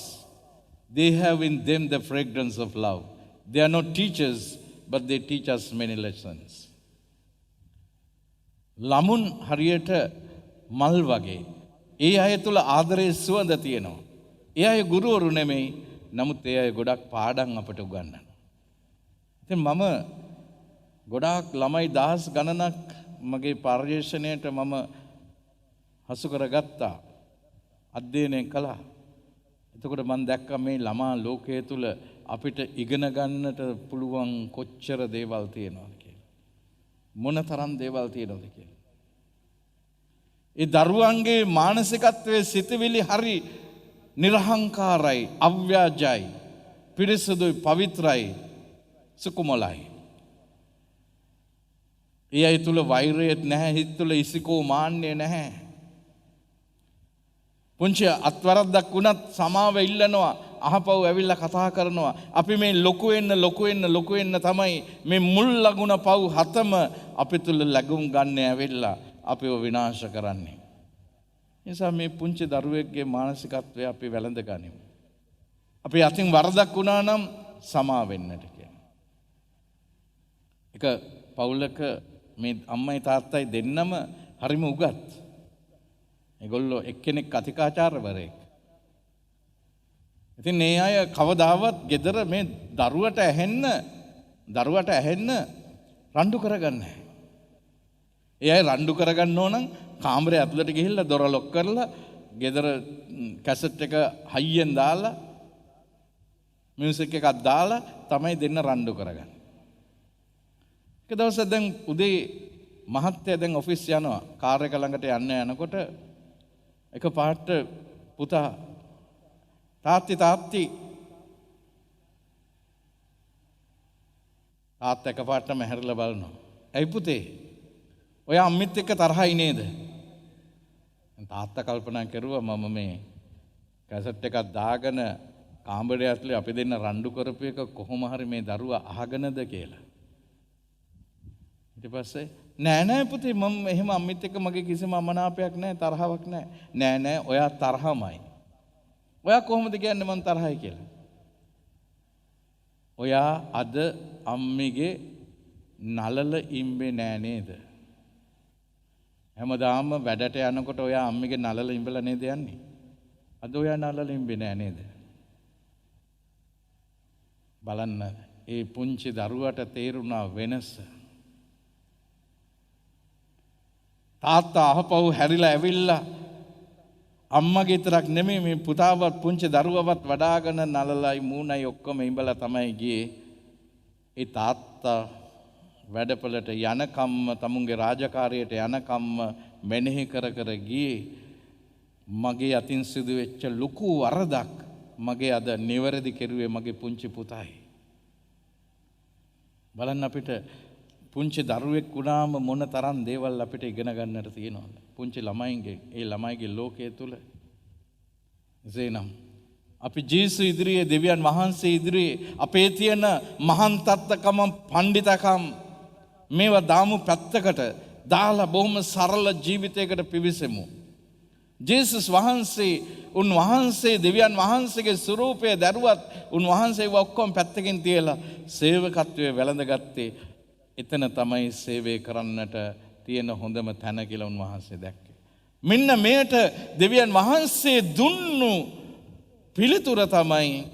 They have in them the fragrance of love. They are not teachers, but they teach us many lessons. ළමුන් හරියට මල් වගේ. ඒ අය තුල ආදරයේ සුවඳ තියෙනවා. ඒ අය ගුරුවරු නෙමෙයි. නමුත් ඒ අය ගොඩක් පාඩම් අපට උගන්වනවා. ඉතින් මම ගොඩාක් ළමයි දහස් ගණනක් මගේ පර්යේෂණයට මම හසු කරගත්තා. අධ්‍යයනය කළා. එතකොට මම දැක්කා මේ ළමා ලෝකයේ තුල අපිට ඉගෙන ගන්නට පුළුවන් කොච්චර දේවල් තියෙනවද කියලා. මොනතරම් දේවල් තියෙනවද කියලා. ඒ දරුවන්ගේ මානසිකත්වයේ සිතවිලි හරි නිර්හංකාරයි, අව්‍යාජයි, පිරිසුදුයි, පවිත්‍රයි, සුකුමලයි. ඒ අය තුල වෛරයත් නැහැ, හිත තුල ඉසිකෝ මාන්නේ නැහැ. පුංචි අත්වරද්දක් වුණත් සමාව ඉල්ලනවා, අහපව් ඇවිල්ලා කතා කරනවා. අපි මේ ලොකු වෙන්න තමයි මේ මුල් ලගුණ පව් හතම අපි තුල ලැබුම් ගන්න ඇවිල්ලා අපිව විනාශ කරන්නේ. නිසා මේ පුංචි දරුවෙක්ගේ මානසිකත්වය අපි වැළඳ ගනිමු. අපි අතින් වරදක් වුණා නම් සමා වෙන්නට කියන. එක පවුලක මේ අම්මයි තාත්තයි දෙන්නම හරිම උගත්. ඒගොල්ලෝ එක්කෙනෙක් කතිකාචාර්යවරයෙක්. ඉතින් මේ අය කවදාවත් ගෙදර මේ දරුවට ඇහෙන්න රණ්ඩු කරගන්නේ නැහැ. ඒ අය රණ්ඩු කරගන්න ඕන නම් කාමරේ ඇතුළට ගිහිල්ලා දොර ලොක් කරලා ගෙදර කැසට් එක හයියෙන් දාලා මියුසික් එකක් දාලා තමයි දෙන්න රණ්ඩු කරගන්නේ. එක දවසක් දැන් උදේ මහත්තයා දැන් ඔෆිස් යනවා. කාර් එක ළඟට යනකොට එක පාට පුතා තාත්තා එක පාටම හැරිලා බලනවා. ඇයි පුතේ? ඔයා අම්මිත් එක්ක තරහයි නේද? තාත්තා කල්පනා කරුවා මම මේ කැසට් එකක් දාගෙන කාමරය ඇතුලේ අපි දෙන්න රණ්ඩු කරපු එක කොහොම හරි මේ දරුවා අහගෙනද කියලා. ඊට පස්සේ නෑ පුතේ මම එහෙම අම්මිත් එක්ක මගේ කිසිම අමනාපයක් නෑ, තරහාවක් නෑ. නෑ ඔයා තරහමයි. ඔයා කොහොමද කියන්නේ මම තරහයි කියලා? ඔයා අද අම්මිගේ නලල ඉම්බේ නෑ නේද? හැමදාම වැඩට යනකොට ඔයා අම්මිගේ නලල ඉඹලා නේද යන්නේ? අද ඔයා නලල ඉම්බේ නෑ නේද? බලන්න ඒ පුංචි දරුවට තේරුණා වෙනස. තාත්තා අහපව් හැරිලා ඇවිල්ලා අම්මගේ විතරක් නෙමෙයි මේ පුතාවත් පුංචි දරුවවත් වඩාගෙන නලලයි මූණයි ඔක්කොම ඉඹලා තමයි ගියේ. ඒ තාත්තා වැඩපළට යනකම්ම තමුන්ගේ රාජකාරියට යනකම්ම මෙනෙහි කර ගියේ මගේ අතින් සිදු වෙච්ච ලොකු වරදක් මගේ අද නිවැරදි කෙරුවේ මගේ පුංචි පුතායි. බලන්න අපිට පුංචි දරුවෙක් වුණාම මොන තරම් දේවල් අපිට ඉගෙන ගන්නට තියෙනවද? පුංචි ළමයිගේ ලෝකයේ තුල. එසේනම් අපි ජේසු ඉදිරියේ දෙවියන් වහන්සේ ඉදිරියේ අපේ තියෙන මහාන් තත්ත්වකම පඬිතකම් මේවා දාමු පැත්තකට දාලා බොහොම සරල ජීවිතයකට පිවිසෙමු. ජේසුස් වහන්සේ උන්වහන්සේ දෙවියන් වහන්සේගේ ස්වරූපය දරුවත් උන්වහන්සේ ඔක්කොම පැත්තකින් තියලා සේවකත්වයේ වැළඳගත්තේ එතන තමයි සේවය කරන්නට තියෙන හොඳම තැන කියලා උන්වහන්සේ දැක්කේ. මෙන්න මේට දෙවියන් වහන්සේ දුන්නු පිළිතුර තමයි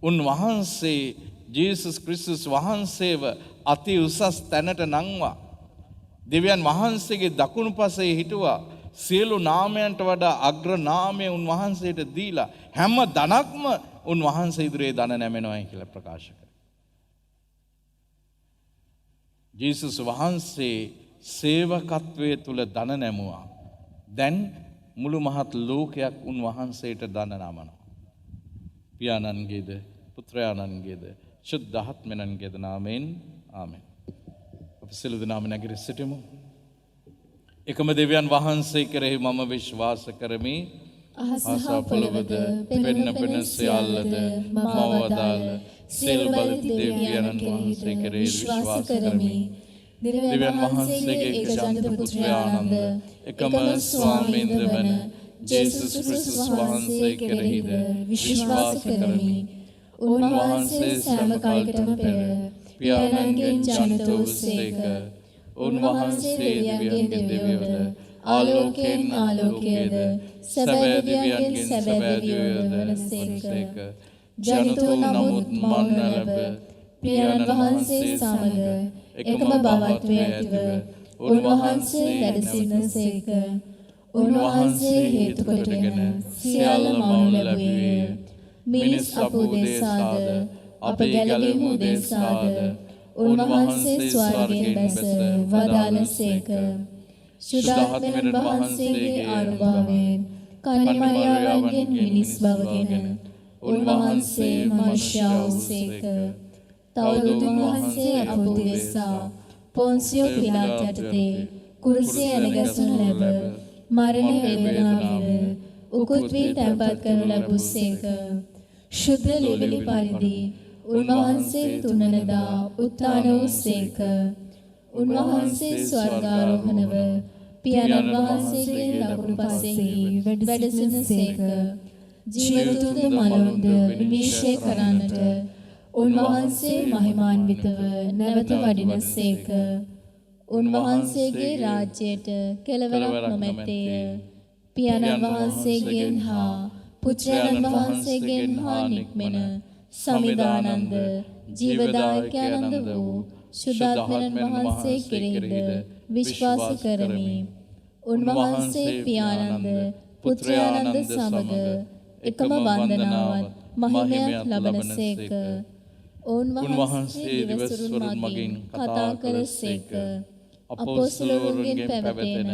උන්වහන්සේ ජේසුස් ක්‍රිස්තුස් වහන්සේව අති උසස් තැනට නංවා දෙවියන් වහන්සේගේ දකුණු පසේ හිටුවා. සියලු නාමයන්ට වඩා අග්‍ර නාමය උන්වහන්සේට දීලා හැම ධනක්ම උන්වහන්සේ ඉදිරියේ දන නැමෙනවායි කියලා ප්‍රකාශ කරා. ජේසුස් වහන්සේ සේවකත්වයේ තුල දන නැමුවා. දැන් මුළු මහත් ලෝකයක් උන්වහන්සේට දන නමනවා. පියාණන්ගේද පුත්‍රයාණන්ගේද ශුද්ධ ආත්මයන්ගේද නාමයෙන් ආමෙන්. අපි සියලු දෙනාම නැගිට සිටිමු. එකම දෙවියන් වහන්සේ කෙරෙහි මම විශ්වාස කරමි. අහස අහස හා පොළවද පෙන්න පෙන සියල්ලද මවදාල සියලු බලති දෙවියන් වහන්සේ කෙරෙහි විශ්වාස කරමි. දෙවියන් වහන්සේගේ ඒකජාත පුත්‍රයානන්ද එකම ස්වාමීන්ද වන ජේසුස් ක්‍රිස්තුස් වහන්සේ කෙරෙහිද විශ්වාස කරමි. උන්වහන්සේ සෑම කාලයකටම පෙර පියාණන්ගෙන් ජනිත වූසේක. උන්වහන්සේ දෙවියන්ගේ දෙවියෝද ආලෝකයෙන් ආලෝකයේද සැබෑ දෙවියන්ගෙන් සැබෑ දෙවියෝද වනසේක. ජනිත වූ නමුත් මරණ ලැබ පියාණන් වහන්සේ සමග එකම භවත්වයේ ඇතිව උන්වහන්සේ වැඩ සිටිනසේක. උන්වහන්සේ හේතු කොටගෙන සියල්ල මවනු ලැබුවේ. මිනිස් අප උදෙසාද අප ගැලවීම උදෙසාද උන්වහන්සේ ස්වර්ගයෙන් බැස වදාළසේක. ශුද්ධාත්මයන් වහන්සේගේ ආනුභාවයෙන් කන්‍යාමරියාවන්ගෙන් මිනිස් බවගෙන උන්වහන්සේ මනුෂ්‍ය වූසේක. තවදුරටත් උන්වහන්සේ අප උදෙසා පොන්සියෝ පිලාත් යටතේ කුරුසියේ ඇනගැසුණු ලැබ මරණ වේදනාව උකුත් වී තැන්පත් කරනු ලැබුසේක. ශුද්ධ ලෙවිලි පරිදි උන්වහන්සේ තුන්වනදා උත්ථාන වූසේක. උන්වහන්සේ ස්වර්ගාරෝහණව පියාණන් වහන්සේගේ දකුණු පසෙහි වැඩ සිටිනසේක. ජීවතුන්ද මලවුන්ද විනිශ්චය කරන්නට උන්වහන්සේ මහිමාන්විතව නැවත වඩිනසේක. උන්වහන්සේගේ රාජ්‍යයට කෙලවරක් නොමැත්තේය. පියාණන් වහන්සේගෙන් හා පුත්‍රයන් වහන්සේගෙන් හා නික්මෙන සමිදානන්ද ජීවදායකයන්ද වූ ශුද්ධාත්මයන් වහන්සේ කෙරෙහිද විශ්වාස කරමි. උන්වහන්සේ පියාණන්ද පුත්‍රයානන්ද සමග එකම වන්දනාවත් මහිමයක් ලබනසේක. උන්වහන්සේ දිවසුරුන් මගින් කතා කළසේක. අපොස්තලවරුන්ගෙන් පැවතෙන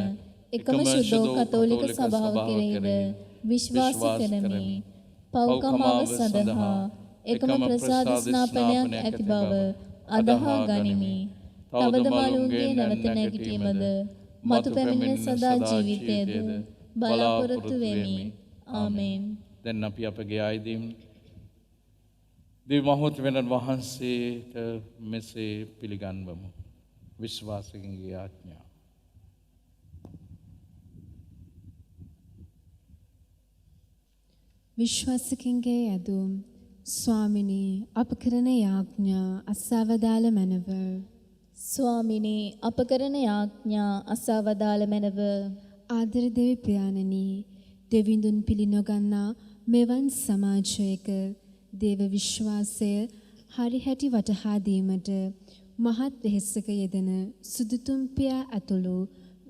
එකම ශුද්ධ කතෝලික සභාව කෙරෙහිද විශ්වාස කරමි. පව්කමාව සඳහා එකම ප්‍රසාද ස්නාපනයක් ඇති බව අදහා ගනිමි. තවද මලුන්ගේ නැවත නැගිටීමද මතු පැමිණෙන සදා ජීවිතයේද බලාපොරොත්තු වෙමි. ආමෙන්. දැන් අපි අපගේ ආයදීම් දිව්‍ය මහෝත්සවයන් වහන්සේට මෙසේ පිළිගන්වමු. විශ්වාසකින්ගේ ආඥා. විශ්වාසකින්ගේ ඇදුම් ස්වාමිනී අප කරන යාඥා අසවදාල මැනව. ස්වාමිනේ අප කරන යාඥා අසවදාල මැනව. ආදර දෙවි පියාණනි දෙවිඳුන් පිළි නොගන්නා මෙවන් සමාජයක දේව විශ්වාසය හරිහැටි වටහා දීමට මහත් වෙහෙසක යෙදෙන සුදුතුම් පියා ඇතුළු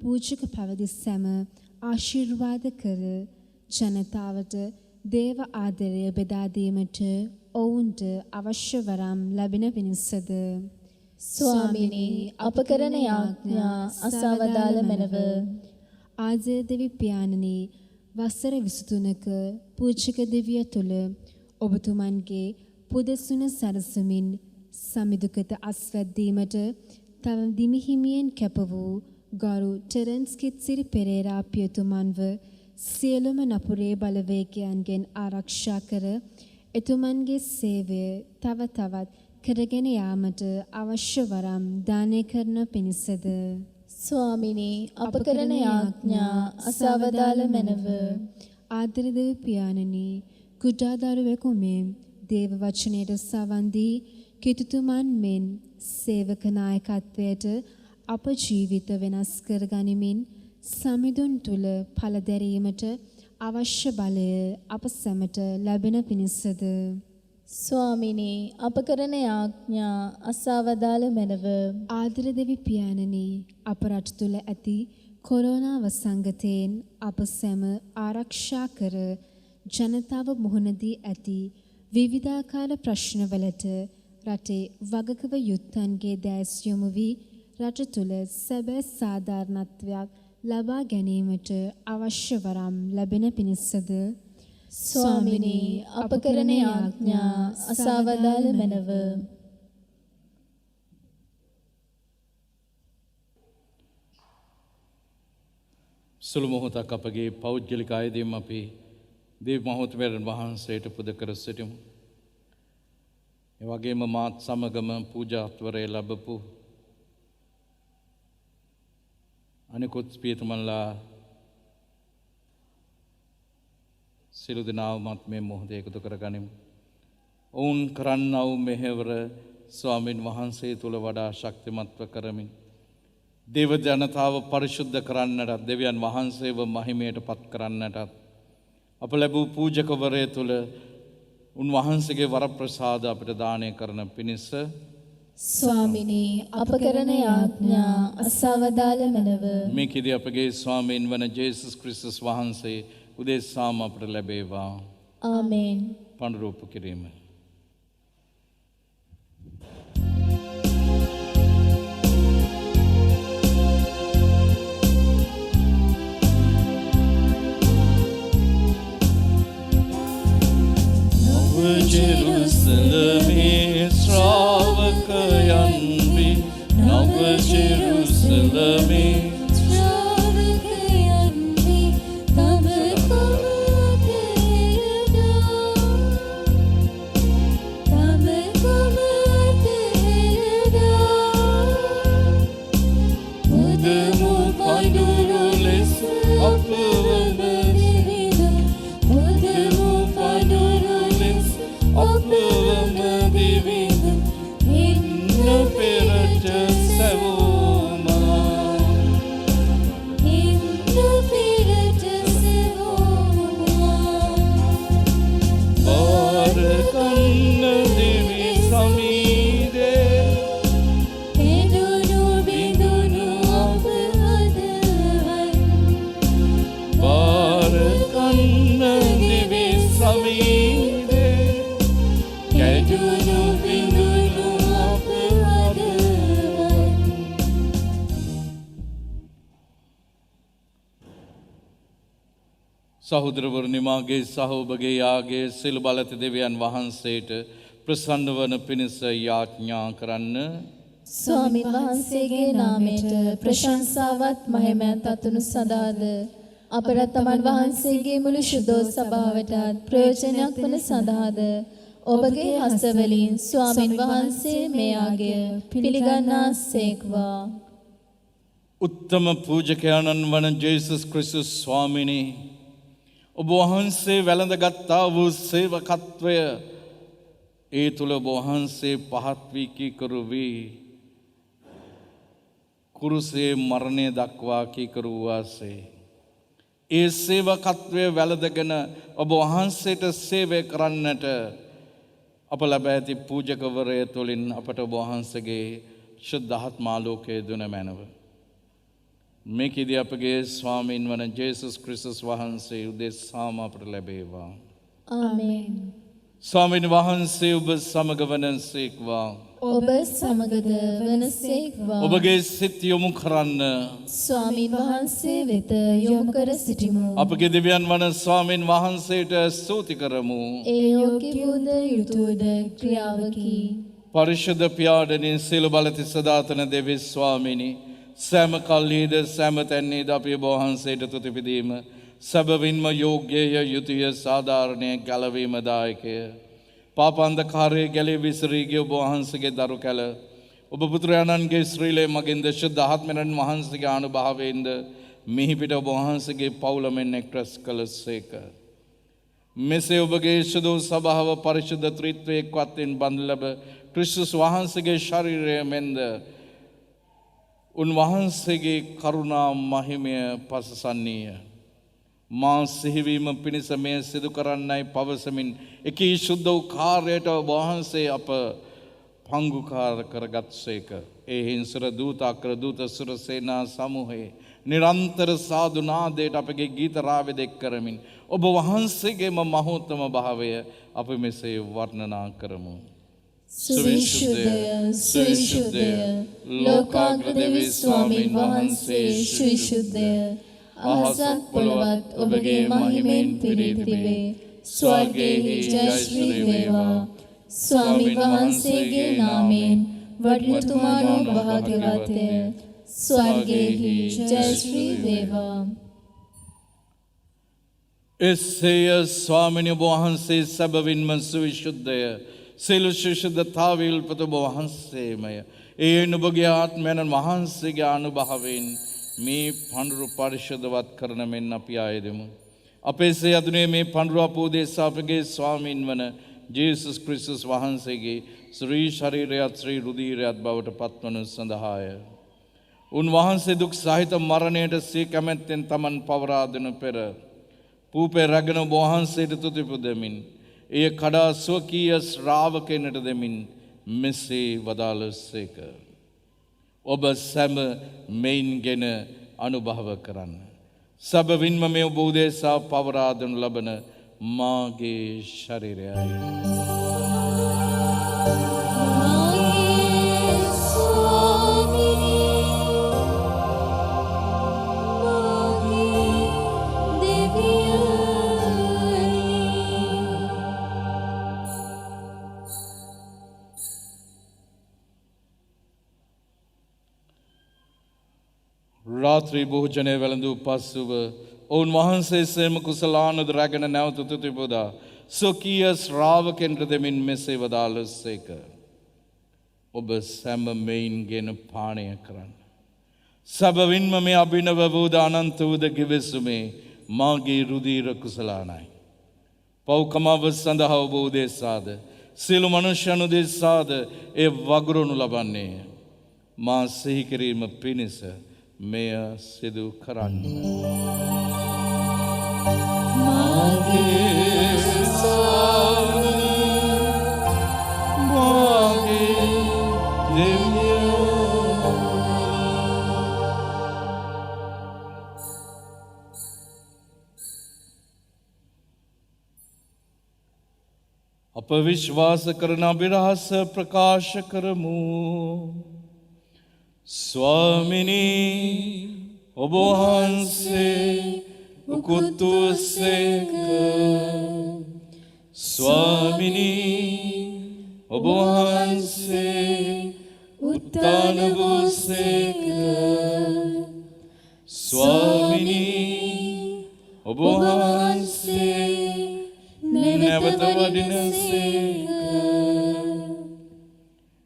පූජක පැවිදි සැම ආශිර්වාද කර ජනතාවට දේව ආදරය බෙදා දීමට ඔවුන්ට අවශ්‍ය වරම් ලැබෙන පිණිසද. ස්වාමිනේ අප කරන යාඥා අසවදාල මැනව. ආදර දෙවි පියාණනි වසර 23ක පූජක දෙවිය තුල ඔබතුමන්ගේ පුදසුන සරසමින් සමිදුකත අස්වැද්දීමට තව දිමිහිමියෙන් කැප වූ ගරු ටෙරන්ස් කිත්සිරි පෙරේරා පියතුමන්ව සියලුම නපුරේ බලවේගයන්ගෙන් ආරක්ෂා කර එතුමන්ගේ සේවය තව තවත් කරගෙන යාමට අවශ්‍ය වරම් දානය කරන පිණිසද. ස්වාමිනේ අප කරන යාඥා අසවදාල මැනව. ආදර දෙවි පියාණනි කුඩාදරුවෙකු මෙන් දේව වචනයට සවන් දී කිතුතුමන් මෙන් සේවක නායකත්වයට අප ජීවිත වෙනස් කර ගනිමින් සමිඳුන් තුල ඵල දැරීමට අවශ්‍ය බලය අප සැමට ලැබෙන පිණිසද. ස්වාමිනේ අප කරන යාඥා අසවදාල මැනව. ආදර දෙවි පියාණනි අප රට තුල ඇති කොරෝනා වසංගතයෙන් අප සැම ආරක්ෂා කර ජනතාව මුහුණ දී ඇති විවිධාකාර ප්‍රශ්නවලට රටේ වගකව යුත්තන්ගේ දැස් යොමු වී රට තුල සැබෑ සාධාරණත්වයක් ලබා ගැනීමට අවශ්‍ය වරම් ලැබෙන පිණිසද. ස්වාමිනේ අප කරන යාඥා අසවදාල මැනව. සුළු මොහොතක් අපගේ පෞද්ගලික අයදීම් අපි දේව මහෝත්මයන් වහන්සේට පුද කර සිටිමු. ඒ වගේම මාත් සමගම පූජාත්වරය ලැබපු අනිකුත් පියතුමන්ලා සියලු දෙනාමත් මේ මොහොතේ එකතු කරගනිමු. ඔවුන් කරන්නා වූ මෙහෙවර ස්වාමින් වහන්සේ තුල වඩා ශක්තිමත්ව කරමින් දේව ජනතාව පරිශුද්ධ කරන්නටත් දෙවියන් වහන්සේව මහිමයට පත් කරන්නටත් අප ලැබූ පූජකවරය තුල උන්වහන්සේගේ වරප්‍රසාද අපිට දානය කරන පිණිස ස්වාමිනී අප කරන යාඥා අසවදාල මනව මේකෙදී අපගේ ස්වාමීන් වන ජේසුස් ක්‍රිස්තුස් වහන්සේ උදෙසාම අපට ලැබේවා. ආමේන්. පඬුරුප්පු කිරීම. Jerusalem ශ්‍රාවකයන් වී නව ජෙරුසලම ශ්‍රාවකයන් වී තම මුදමු පඳුරු ලෙස අපවම මුදමු පඳුරු ලෙස අපවම දිවිඳු ඉන්න පෙරට සැවුමා ඉන්න පෙරට සැවුමා බාර කන්න දිවි සමීදේ එදුණු බිඳුණු අප හදවන් බාර කන්න දිවි සමීදේ එදුණු බිඳුණු අප හදවන්. සහෝදරවරුනි මාගේ සහෝබගේ යාගේ සිළු බලත දෙවියන් වහන්සේට ප්‍රසන්න වන පිණිස යාඥා කරන්න. ස්වාමීන් වහන්සේගේ නාමයට ප්‍රශංසාවත් මහිමයත් අතුණු සදාද අපට තමන් වහන්සේගේ මුළු ශුද්ධ සභාවටත් ප්‍රයෝජනයක් වන සදාද ඔබගේ හස්තවලින් ස්වාමීන් වහන්සේ මේ ආගය පිළිගන්නාසේක්වා. උත්තම පූජකයන්න් වන ජේසුස් ක්‍රිස්තුස් ස්වාමිනී ඔබ වහන්සේ වැළඳගත්තා වූ සේවකත්වය ඒ තුල ඔබ වහන්සේ පහත් වී කීකරු වී කුරුසේ මරණය දක්වා කීකරු වාසේ ඒ සේවකත්වය වැළඳගෙන ඔබ වහන්සේට සේවය කරන්නට අප ලැබ ඇති පූජකවරය තුළින් අපට ඔබ වහන්සේගේ ශුද්ධාත්මාලෝකයේ දුන මැනව. මේකෙදී අපගේ ස්වාමීන් වන ජේසුස් ක්‍රිස්තුස් වහන්සේ උදෙසාම අපට ලැබේවා. ආමේන්. ස්වාමීන් වහන්සේ ඔබ සමග වනසේක්වා. ඔබ සමගද වනසේක්වා. ඔබගේ සිත යොමු කරන්න ස්වාමීන් වහන්සේ වෙත යොමු කර සිටිමු. අපගේ දෙවියන් වන ස්වාමීන් වහන්සේට ස්තුති කරමු. ඒ යෝග්‍ය වූද යුතුයද ක්‍රියාවකි. පරිශුද්ධ පියාණනි සිළු බලති සදාතන දෙවි ස්වාමිනී සෑම කල්හිද සෑම තැන්හිද අපි ඔබ වහන්සේට තුති පිදීම සැබවින්ම යෝග්‍යය යුතුය සාධාරණය ගැලවීමදායකය. පාපාන්ධකාරයේ ගැලී විසිරී ගිය ඔබ වහන්සේගේ දරු කැල ඔබ පුත්‍රයාණන්ගේ ශ්‍රීලය මගින්ද ශුද්ධ ආත්මයන් වහන්සේගේ අනුභවයෙන්ද මිහිපිට ඔබ වහන්සේගේ පවුලමෙන් එක්රැස් කළසේක. මෙසේ ඔබගේ ශුද්ධ සභාව පරිශුද්ධ ත්‍රිත්වයේ එක්වත්ෙන් බඳ ලැබ ක්‍රිස්තුස් වහන්සේගේ ශරීරය මෙන්ද උන්වහන්සේගේ කරුණා මහිමය පසසන්නීය. මා සිහිවීම පිණිස මෙය සිදු කරන්නයි පවසමින් එකී ශුද්ධ වූ කාර්යයට ඔබ වහන්සේ අප පංගුකාර කරගත්සේක. ඒ හිංසර දූත අක්‍ර දූත සුර සේනා සමූහයේ නිරන්තර සාදු නාදයට අපගේ ගීත රාවේදෙක් කරමින් ඔබ වහන්සේගේම මහෝත්තම භාවය අපි මෙසේ වර්ණනා කරමු. සුවිශුද්ධය සුවිශුද්ධය ලෝකාග්‍ර දෙවි ස්වාමීන් වහන්සේ සුවිශුද්ධය අහසත් පොළවත් ඔබගේ මහිමෙන් පිරී තිබේ. ස්වර්ගයෙහි ජය ශ්‍රී වේවා. ස්වාමීන් වහන්සේගේ නාමයෙන් වඩිනතුමාණෝ භාග්‍යවත්ය. ස්වර්ගයෙහි ජය ශ්‍රී වේවා. එසේය ස්වාමිනි ඔබ වහන්සේ සැබවින්ම සවිශුද්ධය. සියලු ශුද්ධතාවයේ උල්පත ඔබ වහන්සේමය. ඒ නුඹගේ ආත්මයන් වහන්සේගේ අනුභවයෙන් මේ පඬුරු පරිශුද්ධවත් කරන මෙන් අපි ආයෙදමු. අපේ සයදුනේ මේ පඬුරු අපෝදේශ අපගේ ස්වාමින් වන ජේසුස් ක්‍රිස්තුස් වහන්සේගේ ශ්‍රී ශරීරයත් ශ්‍රී රුධිරයත් බවට පත්වනු සඳහාය. උන්වහන්සේ දුක් සහිත මරණයට සිය කැමැත්තෙන් තමන් පවරා දෙනු පෙර පූපේ රැගෙන ඔබ වහන්සේට තුති පුදමින් එය කඩා ස්වකීය ශ්‍රාවකයනට දෙමින් මෙසේ වදාළසේක. ඔබ සැම මෙයින්ගෙන අනුභව කරන්න. සැබවින්ම මේ ඔබ උදෙසා පවරා දෙනු ලබන මාගේ ශරීරයයි. රාත්‍රී භෝජනය වැළඳූ පසුව ඔවුන් වහන්සේ සේම කුසලානද රැගෙන නැවත තුති පුදා ස්වකීය ශ්‍රාවකයන්ට දෙමින් මෙසේ වදාළසේක. ඔබ සැම මෙයින්ගෙන පානය කරන්න. සැබවින්ම මේ අභිනව වූද අනන්ත වූද කිවිසුමේ මාගේ රුධිර කුසලානයි. පව්කමව සඳහා ඔබ උදෙසාද සියලු මනුෂ්‍යයන් උදෙසාද ඒ වගුරුණු ලබන්නේය. මා සිහි කිරීම පිණිස මෙය සිදු කරන්න. අප විශ්වාස කරන අභිරහස ප්‍රකාශ කරමු. ස්වාමිනී ඔබ වහන්සේ උකුත් වූසේක. ස්වාමිනී ඔබ වහන්සේ උත්ථාන වූසේක. ස්වාමිනී ඔබ වහන්සේ නැවත වඩිනසේක.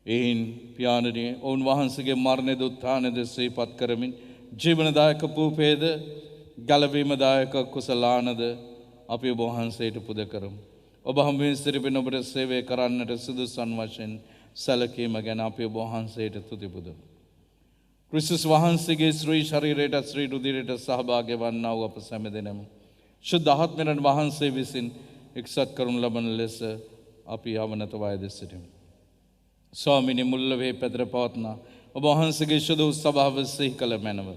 එයින් පියාණනි ඔවුන් වහන්සේගේ මරණයද උත්ථානයද සිහිපත් කරමින් ජීවනදායක පූපේද ගැලවීමදායක කුසලානද අපි ඔබ වහන්සේට පුද කරමු. ඔබ හමුවෙන් සිටින ඔබට සේවය කරන්නට සුදුසුන් වශයෙන් සැලකීම ගැන අපි ඔබ වහන්සේට තුති පුදමු. ක්‍රිස්තුස් වහන්සේගේ ශ්‍රී ශරීරයට ශ්‍රී රුධිරයට සහභාගී වන්නා වූ අප සැමදෙනම ශුද්ධ ආත්මයන් වහන්සේ විසින් එක්සත් කරනු ලබන ලෙස අපි අවනත වයද සිටිමු. ස්වාමිනී මුල්ලවේ පැතර පවත්නා ඔබ වහන්සේගේ ශුද්ධ සභාව සිහි කළ මැනව.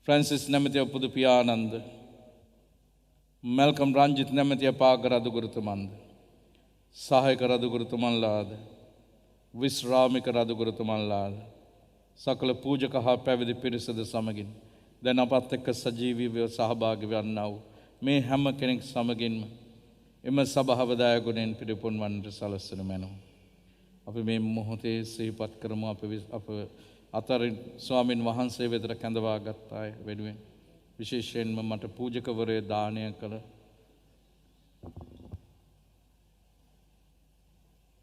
ෆ්‍රැන්සිස් නැමැති පුදු පියානන්ද, මැල්කම් රංජිත් නැමැති පාක රදුගුරුතුමන්ද, සහායක රදුගුරුතුමන්ලාද, විශ්‍රාමික රදුගුරුතුමන්ලාද, සකල පූජක හා පැවිදි පිරිසද සමගින් දැන් අපත් එක්ක සජීවීව සහභාගී වන්නා වූ මේ හැම කෙනෙක් සමගින්ම එම සභාව දායගුණෙන් පිළිපොන් වන්නට සලස්වනු මැනව. අපි මේ මොහොතේ සිහිපත් කරමු අප අතරින් ස්වාමින් වහන්සේ වෙතට කැඳවා ගත් අය වෙනුවෙන් විශේෂයෙන්ම මට පූජකවරේ දානය කළ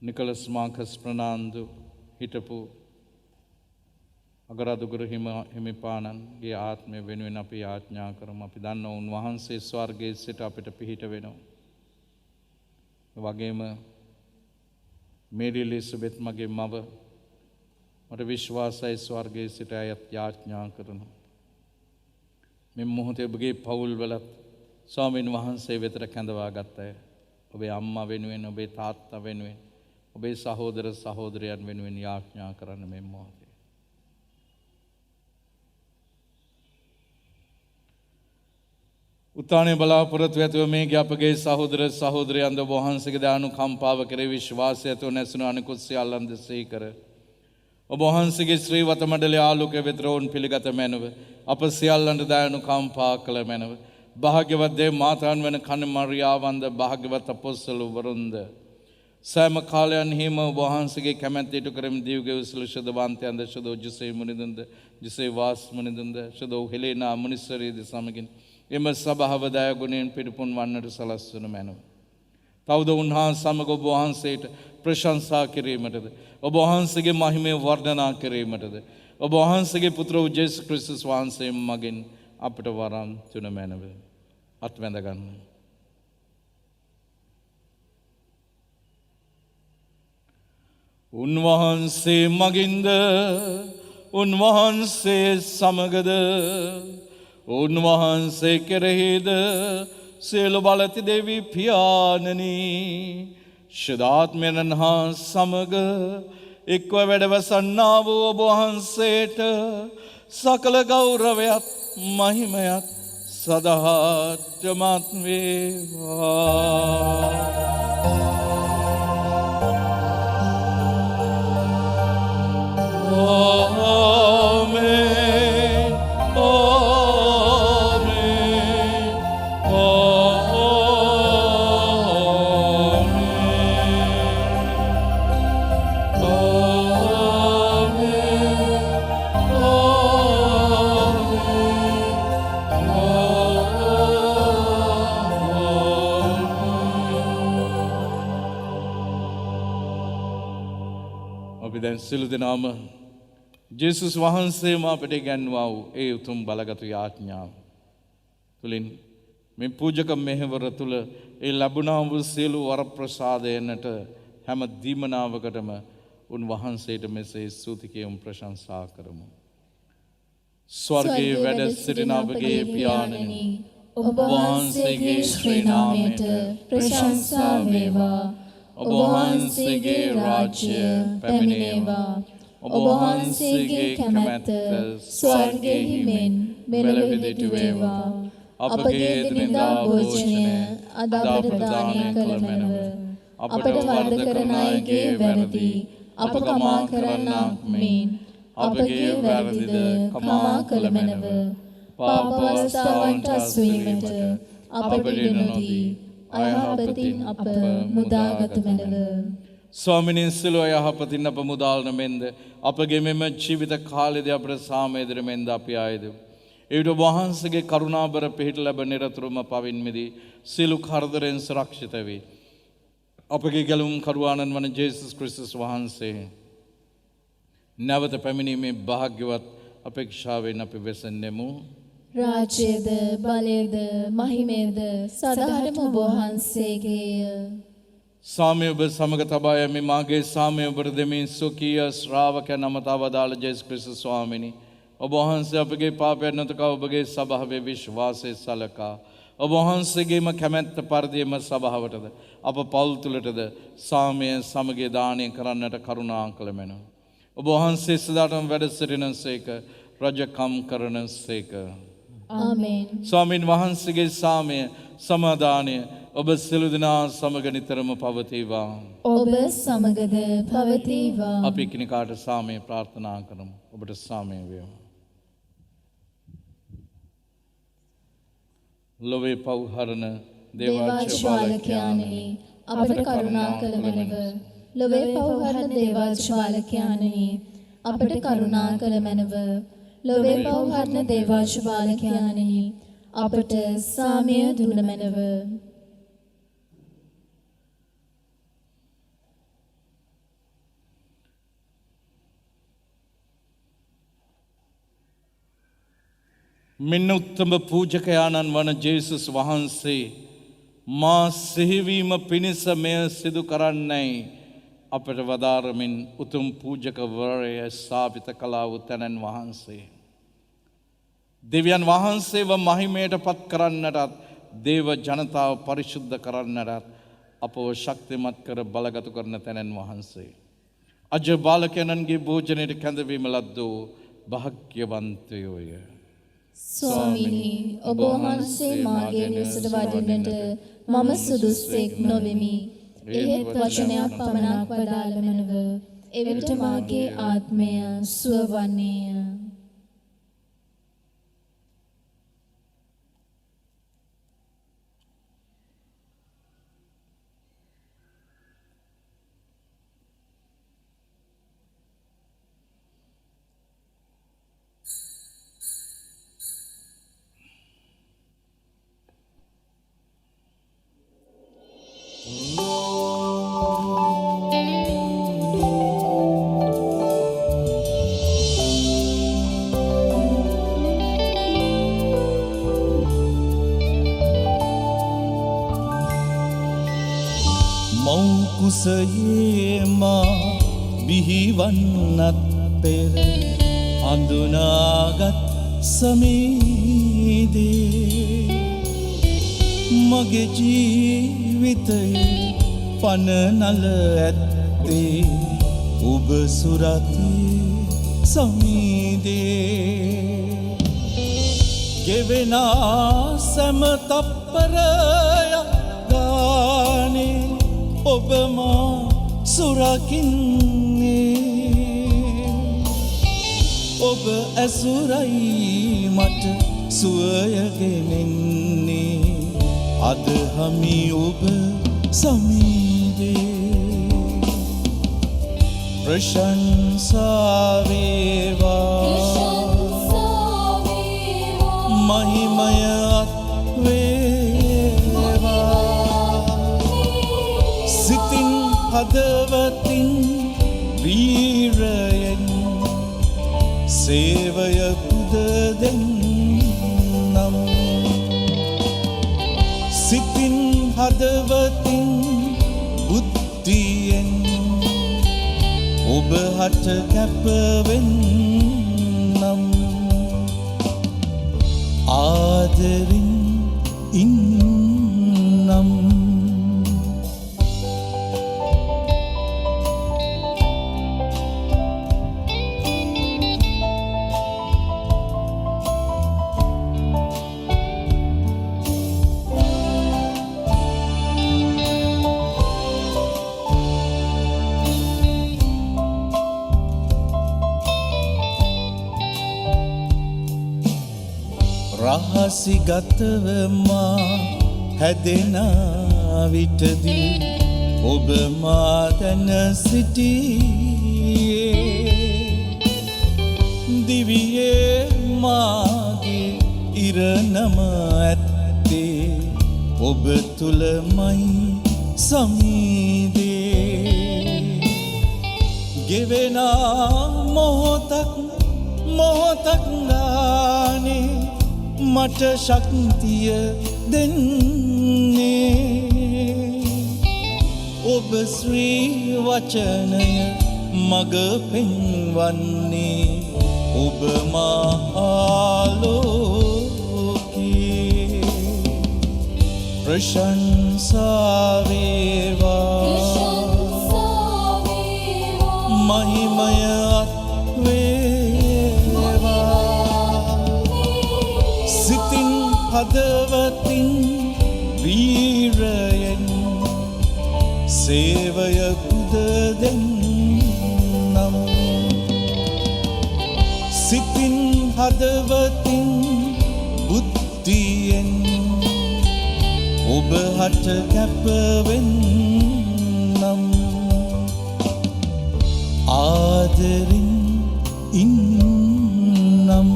නිකලස් මාකස් ප්‍රනාන්දු හිටපු අගරාදුගුරු හිමිපාණන්ගේ ආත්මය වෙනුවෙන් අපි යාඥා කරමු. අපි දන්නවා උන්වහන්සේ ස්වර්ගයේ සිට අපිට පිහිට වෙනවා. වගේම මේරි එලිසබෙත් මගේ මව මට විශ්වාසයි ස්වර්ගයේ සිට අයත් යාඥා කරනවා. මේ මොහොතේ ඔබගේ පවුල්වලත් ස්වාමීන් වහන්සේ වෙතට කැඳවා ගත්ත අය, ඔබේ අම්මා වෙනුවෙන්, ඔබේ තාත්තා වෙනුවෙන්, ඔබේ සහෝදර සහෝදරයන් වෙනුවෙන් යාඥා කරන්න මේ මොහොතේ. උත්තානයේ බලාපොරොත්තු ඇතිව මේ අපගේ සහෝදර සහෝදරයන්ද වහන්සේගේ දානුකම්පාව කරේ විශ්වාසය ඇතිව නැසුණු අනිකුත් සියල්ලන් දෙසී කර ඔබ වහන්සේගේ ශ්‍රී වත මණ්ඩලයේ ආලෝකය වෙත වුන් පිළිගත මැනව. අප සියල්ලන්ට දානුකම්පා කළ මැනව. භාග්‍යවත් දේව මාතාන් වන කණ මරියාවන්ද භාග්‍යවත් අපොස්තල වරුන්ද සෑම කාලයන්හිම ඔබ වහන්සේගේ කැමැත්ත ඉටු කරමින් දිව්ගේ උසල ශුද්ධවන්තයන්ද ශුද්ධ ජුසේ මුනිදුන්ද ජුසේ වාස් මුනිදුන්ද ශුද්ධ හෙලේනා මුනිස්සරීද සමගින් එම සභාව දයාගුණයෙන් පිරිපුන් වන්නට සලස්වනු මැනව. තවද උන්වහන්සේ සමග ඔබ වහන්සේට ප්‍රශංසා කිරීමටද ඔබ වහන්සේගේ මහිමය වර්ධනා කිරීමටද ඔබ වහන්සේගේ පුත්‍ර වූ ජේසුස් ක්‍රිස්තුස් වහන්සේ මගින් අපට වරම් තුන මැනව. අත්වැඳ ගන්න. උන්වහන්සේ මගින්ද උන්වහන්සේ සමගද උන්වහන්සේ කෙරෙහිද සියලු බලති දෙවි පියාණනි ශුද්ධාත්මයන් හා සමග එක්ව වැඩවසන්නා වූ ඔබ වහන්සේට සකල ගෞරවයත් මහිමයත් සදාටමත් වේවා. Amen. Amen. අපි දැන් සිළු දෙනාම ජේසුස් වහන්සේම අපට ගැන්වා වූ ඒ උතුම් බලගත යාඥාව තුළින් මේ පූජක මෙහෙවර තුළ ඒ ලැබුණා වූ සියලු වරප්‍රසාදයන්ට හැම දීමනාවකටම උන්වහන්සේට මෙසේ ස්තුති කියමු ප්‍රශංසා කරමු. ස්වර්ගයේ වැඩ සිටින අපගේ පියාණනි ඔබ වහන්සේගේ ශ්‍රී නාමයට ප්‍රශංසා වේවා. ඔබ වහන්සේගේ රාජ්‍ය පැමිණේවා. ඔබ වහන්සේගේ කැමැත්ත ස්වර්ගයෙහි මෙන් මෙලොවෙහිද වේවා. අපගේ එදිනෙදා භෝජනය අද අපට දානය කළ මැනව. අපට වරද කරන අයගේ වැරදි අප කමා කරන්නාක් මෙන් අපගේ වැරදිද කමා කළ මැනව. පාප අවස්ථාවන්ට අස්වීමට අපට ඉඩ නොදී අයහපතින් අප මුදාගත මැනව. ස්වාමිනී සිළුව යහපතින් අප මුදාලන මෙන්ද අපගේ මෙම ජීවිත කාලයේදී අපට සාමයේදර මෙන්ද අපි ආයදෙමු. එවිට වහන්සේගේ කරුණාබර පිහිට ලැබ නිරතුරුවම පවින් මිදී සියලු කරදරෙන් සුරක්ෂිත වේ. අපගේ ගැලවුම් කරුවාණන් වන ජේසුස් ක්‍රිස්තුස් වහන්සේ නැවත පැමිණීමේ භාග්‍යවත් අපේක්ෂාවෙන් අපි වෙසෙන්නෙමු. රාජ්‍යද බලයද මහිමයද සදාටම ඔබ වහන්සේගේය. සාමය ඔබ සමග තබා යමි. මාගේ සාමය ඔබට දෙමින් සුඛීය ශ්‍රාවකයන් නමතාව දාල ජේසුස් ක්‍රිස්තුස් ස්වාමිනී ඔබ වහන්සේ අපගේ පාපයන් නොතකා ඔබගේ සභාවේ විශ්වාසය සලකා ඔබ වහන්සේගේම කැමැත්ත පරිදිම සභාවටද අප පවුල් තුළටද සාමය සමගිය දානය කරන්නට කරුණා කළ මැනව. ඔබ වහන්සේ සදාටම වැඩ සිටිනසේක රජකම් කරනසේක. ආමේන්. ස්වාමීන් වහන්සේගේ සාමය සමාදානය ඔබ සියලු දෙනා සමග නිතරම පවතිවා. ඔබ සමගද පවතිවා. අපි එකිනෙකාට සාමය ප්‍රාර්ථනා කරමු. ඔබට සාමය වේවා. ලොවේ පව්හරණ දේවාජ්වාලකයාණනි අපට කරුණා කළ මැනව. ලොවේ පව්හරණ දේවාජ්වාලකයාණනි අපට කරුණා කළ මැනව. ලොවේ පව්හරණ දේවාජ්වාලකයාණනි අපට සාමය දුන්න මැනව. මෙන්න උත්තම පූජකයාණන් වන ජේසුස් වහන්සේ මා සිහිවීම පිණිස මෙය සිදු කරන්නයි අපට වදාරමින් උතුම් පූජකවරය ස්ථාපිත කළා වූ තැනන් වහන්සේ. දෙවියන් වහන්සේව මහිමයට පත් කරන්නටත් දේව ජනතාව පරිශුද්ධ කරන්නටත් අපව ශක්තිමත් කර බලගතු කරන තැනන් වහන්සේ. අජ බාලකයන්ගේ භෝජනයට කැඳවීම ලද්දෝ භාග්‍යවන්තයෝය. ස්වාමිනී ඔබ වහන්සේ මාගේ නිවසට වඩින්නට මම සුදුස්සෙක් නොවෙමි. එහෙත් වචනයක් පමණක් වදාළ මැනව. එවිට මාගේ ආත්මය සුව වන්නේය. කුසයේ මා බිහිවන්නත් පෙර අඳුනාගත් සමීදේ මගේ ජීවිතයේ පනනල ඇත්තේ ඔබ සුරති සමීදේ ගෙවෙනා සැම තප්පරයක් ගානේ ඔබ මා සුරකින්නේ ඔබ ඇසුරයි මට සුවයගෙනෙන්නේ අද හමි ඔබ සමීදේ ප්‍රශංසා වේවා මහිමයත් වේවා සිතින් හදවතින් වීරයෙන් සේවය පුද දෙන්නම් සිතින් හදවතින් බුද්ධියෙන් ඔබ හට කැපවෙන්නම් ආදරින් ඉන්නම් රහසිගතව මා හැදෙන විටදී ඔබ මා දැන සිටියේ දිවියේ මාගේ ඉරණම ඇත්තේ ඔබ තුලමයි සමීදේ ගෙවෙන මොහොතක් ගානේ මට ශක්තිය දෙන්නේ ඔබ ශ්‍රී වචනය මග පෙන්වන්නේ ඔබ මා ආලෝකේ ප්‍රශංසා වේවා මහිමයත් හදවතින් වීරයෙන් සේවය පුද දෙන්නම් සිතින් හදවතින් බුද්ධියෙන් ඔබ හට කැපවෙන්නම් ආදරින් ඉන්නම්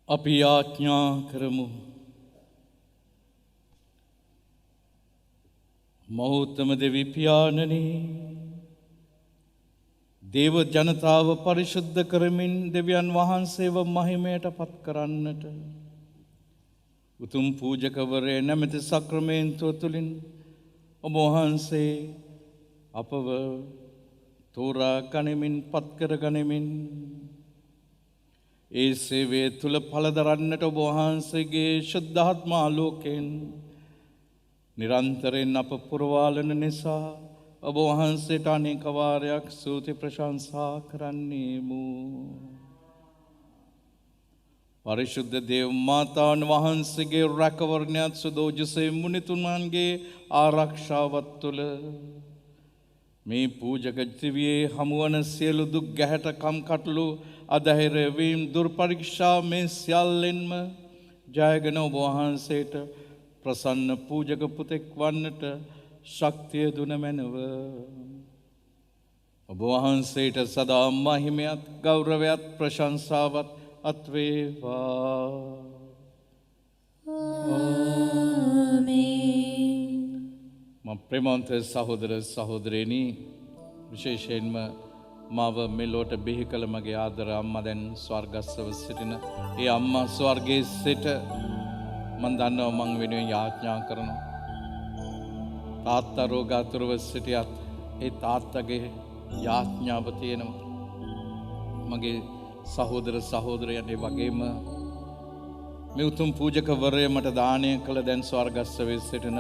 අපි ආඥා කරමු මහෝත්තම දෙවි පියාණනි දේව ජනතාව පරිශුද්ධ කරමින් දෙවියන් වහන්සේව මහිමයට පත් කරන්නට උතුම් පූජකවරේ නැමැති සක්‍රමේන්තුව තුළින් ඔබ වහන්සේ අපව තෝරා ගනිමින් පත් කර ගනිමින් ඒ සේවයේ තුල පළදරන්නට ඔබ වහන්සේගේ ශුද්ධාත්ම ආලෝකයෙන් නිරන්තරයෙන් අප පුරවාලන නිසා ඔබ වහන්සේට අනේක වාරයක් ස්තුති ප්‍රශංසා කරන්නේමු. පරිශුද්ධ දේව මාතාන් වහන්සේගේ රැකවරණයත් සුදෝජසේ මුනිතුමන්ගේ ආරක්ෂාවත් තුළ මේ පූජක ජීවියේ හමුවන සියලු දුක් ගැහැට කම්කටොළු අධෛර්යවීම් දුර්පරීක්ෂා මේ සියල්ලෙන්ම ජයගෙන ඔබ වහන්සේට ප්‍රසන්න පූජක පුතෙක් වන්නට ශක්තිය දුන මැනව. ඔබ වහන්සේට සදා මහිමයත් ගෞරවයත් ප්‍රශංසාවත් අත්වේවා. ආමේන්. මම ප්‍රේමවන්ත සහෝදර සහෝදරයනි, විශේෂයෙන්ම මාව මෙලොවට බිහි කළ මගේ ආදර අම්මා දැන් ස්වර්ගස්ව සිටින ඒ අම්මා ස්වර්ගයේ සිට මන් දන්නවා මං වෙනුවෙන් යාඥා කරනවා. තාත්තා රෝගාතුරව සිටියත් ඒ තාත්තගේ යාඥාව තියෙනවා. මගේ සහෝදර සහෝදරයන්ට වගේම මේ උතුම් පූජකවරය මට දානය කළ දැන් ස්වර්ගස්ථ සිටින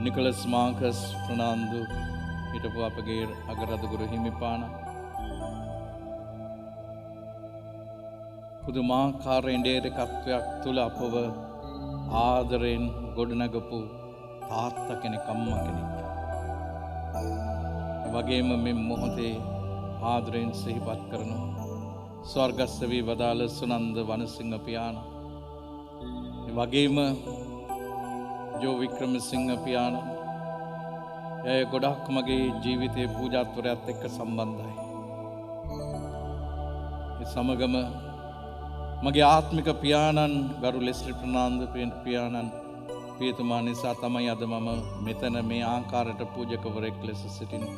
නිකොලස් මාකස් ප්‍රනාන්දු හිටපු අපගේ අගරදුගුරු හිමිපාණ පුදුමාකාර ඉන්දේකත්වයක් තුළ අපව ආදරෙන් ගොඩනගපු තාත්තා කෙනෙක් අම්මා කෙනෙක්. වගේම මේ මොහොතේ ආදරෙන් සිහිපත් කරනවා ස්වර්ගස්ථ වී වදාළ සුනන්ද වනසිංහ පියාණන්. වගේම ජෝ වික්‍රමසිංහ පියාණන්. එය ගොඩක් මගේ ජීවිතයේ පූජාත්වරයත් එක්ක සම්බන්ධයි. ඒ සමගම මගේ ආත්මික පියාණන් ගරු ලෙස්ලි ප්‍රනාන්දු පියාණන් පියතුමා නිසා තමයි අද මම මෙතන මේ ආකාරයට පූජකවරයෙක් ලෙස සිටින්නේ.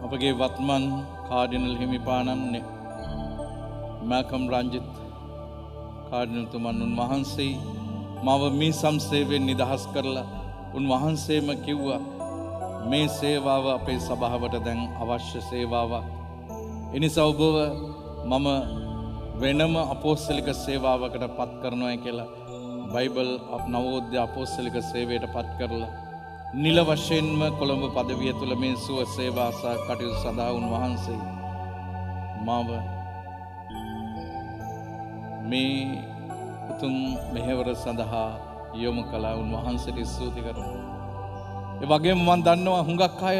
අපගේ වත්මන් කාඩිනල් හිමිපාණන් මල්කම් රංජිත් කාඩිනල්තුමන් උන්වහන්සේ මව මේ සම්සේවයෙන් නිදහස් කරලා උන්වහන්සේම කිව්වා මේ සේවාව අපේ සභාවට දැන් අවශ්‍ය සේවාවක්. එනිසා ඔබව මම වෙනම අපෝස්තලික සේවාවකට පත් කරනවා කියලා බයිබල් නවෝදය අපෝස්තලික සේවයට පත් කරලා නිල වශයෙන්ම කොළඹ පදවිය තුළ මේ සුව සේවා කටයුතු සඳහා උන්වහන්සේ මාව මේ උතුම් මෙහෙවර සඳහා යොමු කළා. උන්වහන්සේට ස්තුති කරනවා. ඒ වගේම මම දන්නවා හුඟක් අය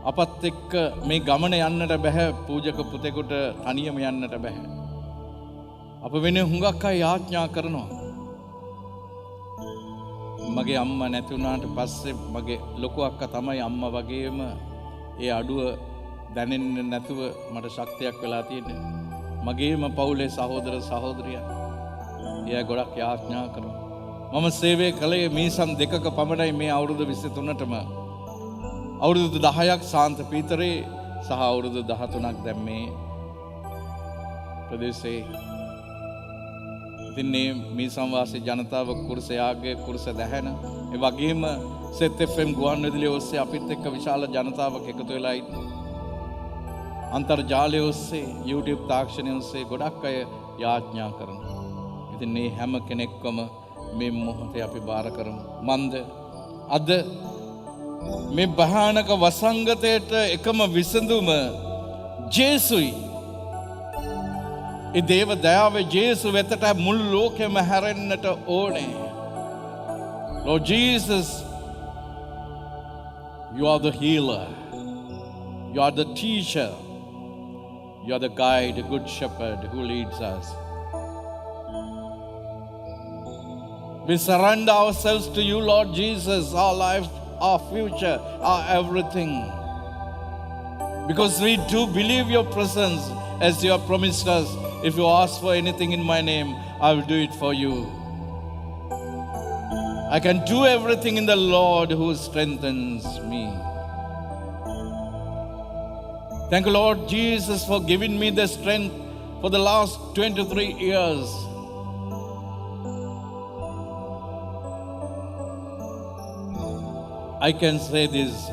අපත් එක්ක මේ ගමන යන්නට බෑ. පූජක පුතෙකුට තනියම යන්නට බෑ. අප වෙනුවෙන් හුඟක් අය යාඥා කරනවා. මගේ අම්මා නැති වුණාට පස්සේ මගේ ලොකු අක්කා තමයි අම්මා වගේම ඒ අඩුව දැනෙන්නේ නැතුව මට ශක්තියක් වෙලා තියෙන්නේ. මගේම පවුලේ සහෝදර සහෝදරියන් එයා ගොඩක් යාඥා කරනවා. මම සේවය කළේ මීසම් 2ක පමණයි මේ අවුරුදු 23ටම. අවුරුදු 10ක් සාන්ත පීතරේ සහ අවුරුදු 13ක් දැන් මේ ප්‍රදේශයේ. ඉතින් මේ සංවාසී ජනතාව කුරුස යාගය කුරුස දැහැන ඒ වගේම සෙත් FM ගුවන්විදුලිය ඔස්සේ අපිත් එක්ක විශාල ජනතාවක් එකතු වෙලා ඉන්නේ. අන්තර්ජාලය ඔස්සේ YouTube තාක්ෂණය ඔස්සේ ගොඩක් අය යාඥා කරනවා. ඉතින් මේ හැම කෙනෙක්වම මේ මොහොතේ අපි බාර කරමු. මන්ද අද මේ භයානක වසංගතයට එකම විසඳුම ජේසුයි. ඒ දේව දයාවේ ජේසු වෙතට මුළු ලෝකෙම හැරෙන්නට ඕනේ. Lord Jesus, you are the healer. You are the teacher. You are the guide, the good shepherd who leads us. We surrender ourselves to you, Lord Jesus, our life, our future, our everything. Because we do believe your presence as you have promised us. If you ask for anything in my name, I will do it for you. I can do everything in the Lord who strengthens me. Thank you, Lord Jesus, for giving me the strength for the last 23 years. I can say this.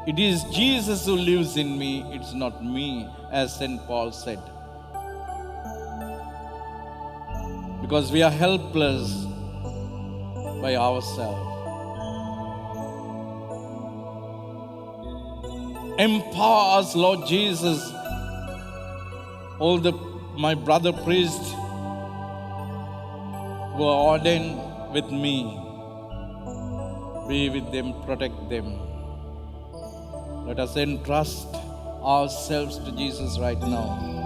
It is Jesus who lives in me. It's not me, as St. Paul said. Because we are helpless by ourselves. Empower us, Lord Jesus. All my brother priests who are ordained with me, be with them, protect them. Let us entrust ourselves to Jesus right now.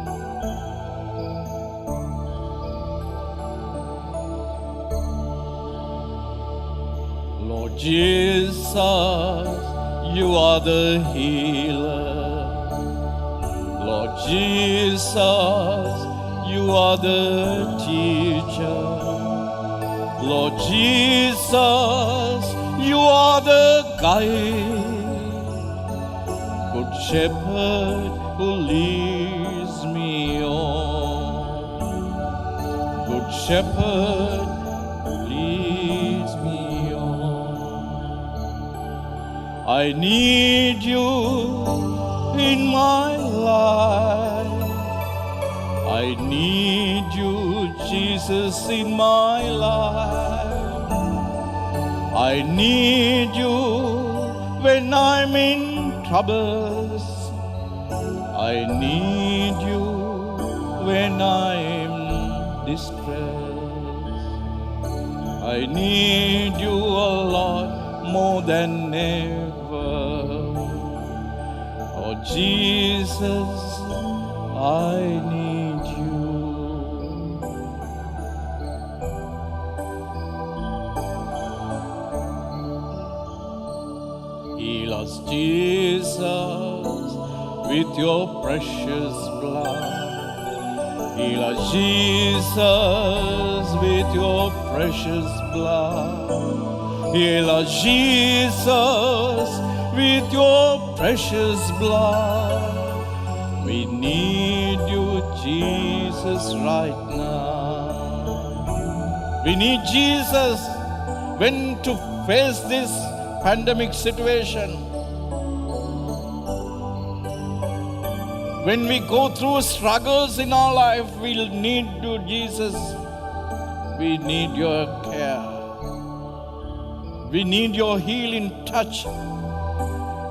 Lord Jesus, you are the healer. Lord Jesus, you are the teacher. Lord Jesus, you are the guide, good shepherd who leads me on. shepherd leads me on. I need you in my life. I need you, Jesus, in my life. I need you when I'm in troubles. I need you when I'm distressed. I need you a lot more than ever. Oh Jesus, I need you. Heal us, Jesus, with your precious blood. Heal us, Jesus, with your precious blood. Heal us, Jesus, with your precious blood. We need you, Jesus, right now. We need Jesus when to face this pandemic situation. When we go through struggles in our life, we'll need you, Jesus. We need your care. We need your healing touch.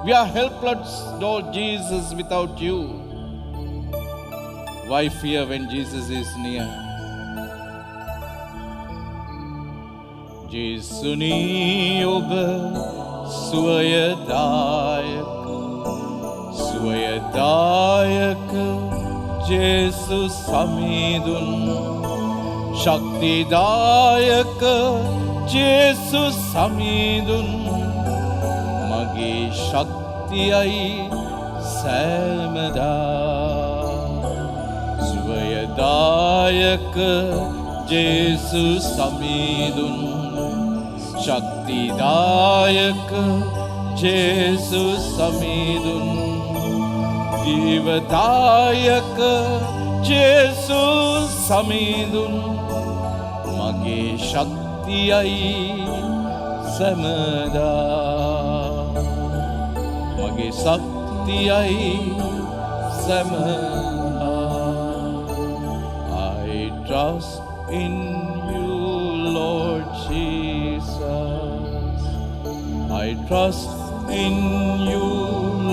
We are helpless, Lord Jesus, without you. Why fear when Jesus is near? Jesuni oba suayadayak. Swayadayak Jesus Samidun Shaktidayak Jesus Samidun Magi Shaktiyai Samada Swayadayak Jesus Samidun Shaktidayak Jesus Samidun Divadayak Jesus Samidun Mage Shaktiyai Samada Mage Shaktiyai Samada. I trust in you, Lord Jesus. I trust in you,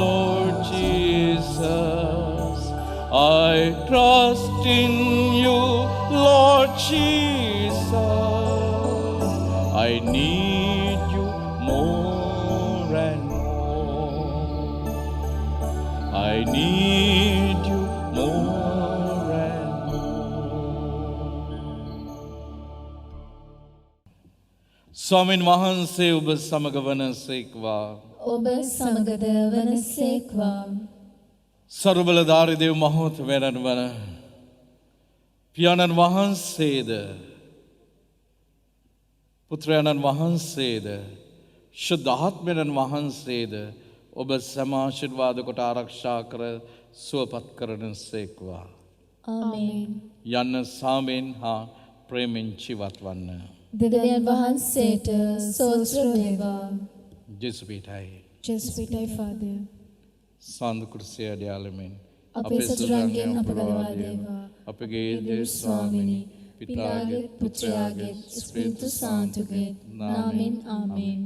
Lord Jesus. I trust in you, Lord Jesus. I need you more and more. I need you more and more. ස්වාමීන් වහන්සේ ඔබ සමග වනසේක්වා. ඔබ සමගද වනසේක්වා. සර්වබලධාරී දේව මහෝත්තමයන් වන පියාණන් වහන්සේද පුත්‍රයන්න් වහන්සේද ශුද්ධාත්මයන් වහන්සේද ඔබ සෑම ආශිර්වාද කොට ආරක්ෂා කර සුවපත් කරන සේක්වා. ආමේන්. යන්න සාමෙන් හා ප්‍රේමෙන් ජීවත් වන්න. දෙවියන් වහන්සේට ස්තෝත්‍ර වේවා. ජේසු පිටයි. Just be thy Father. සාන්දු කුරුසිය අඩයාලමින් අපේ සතුරන්ගෙන් අප ගලවා දේවා. අපගේ දේව ස්වාමිනී පිතාගේ පුත්‍රයාගේ ස්පිරිතු සාන්තුගේ නාමෙන් ආමේන්.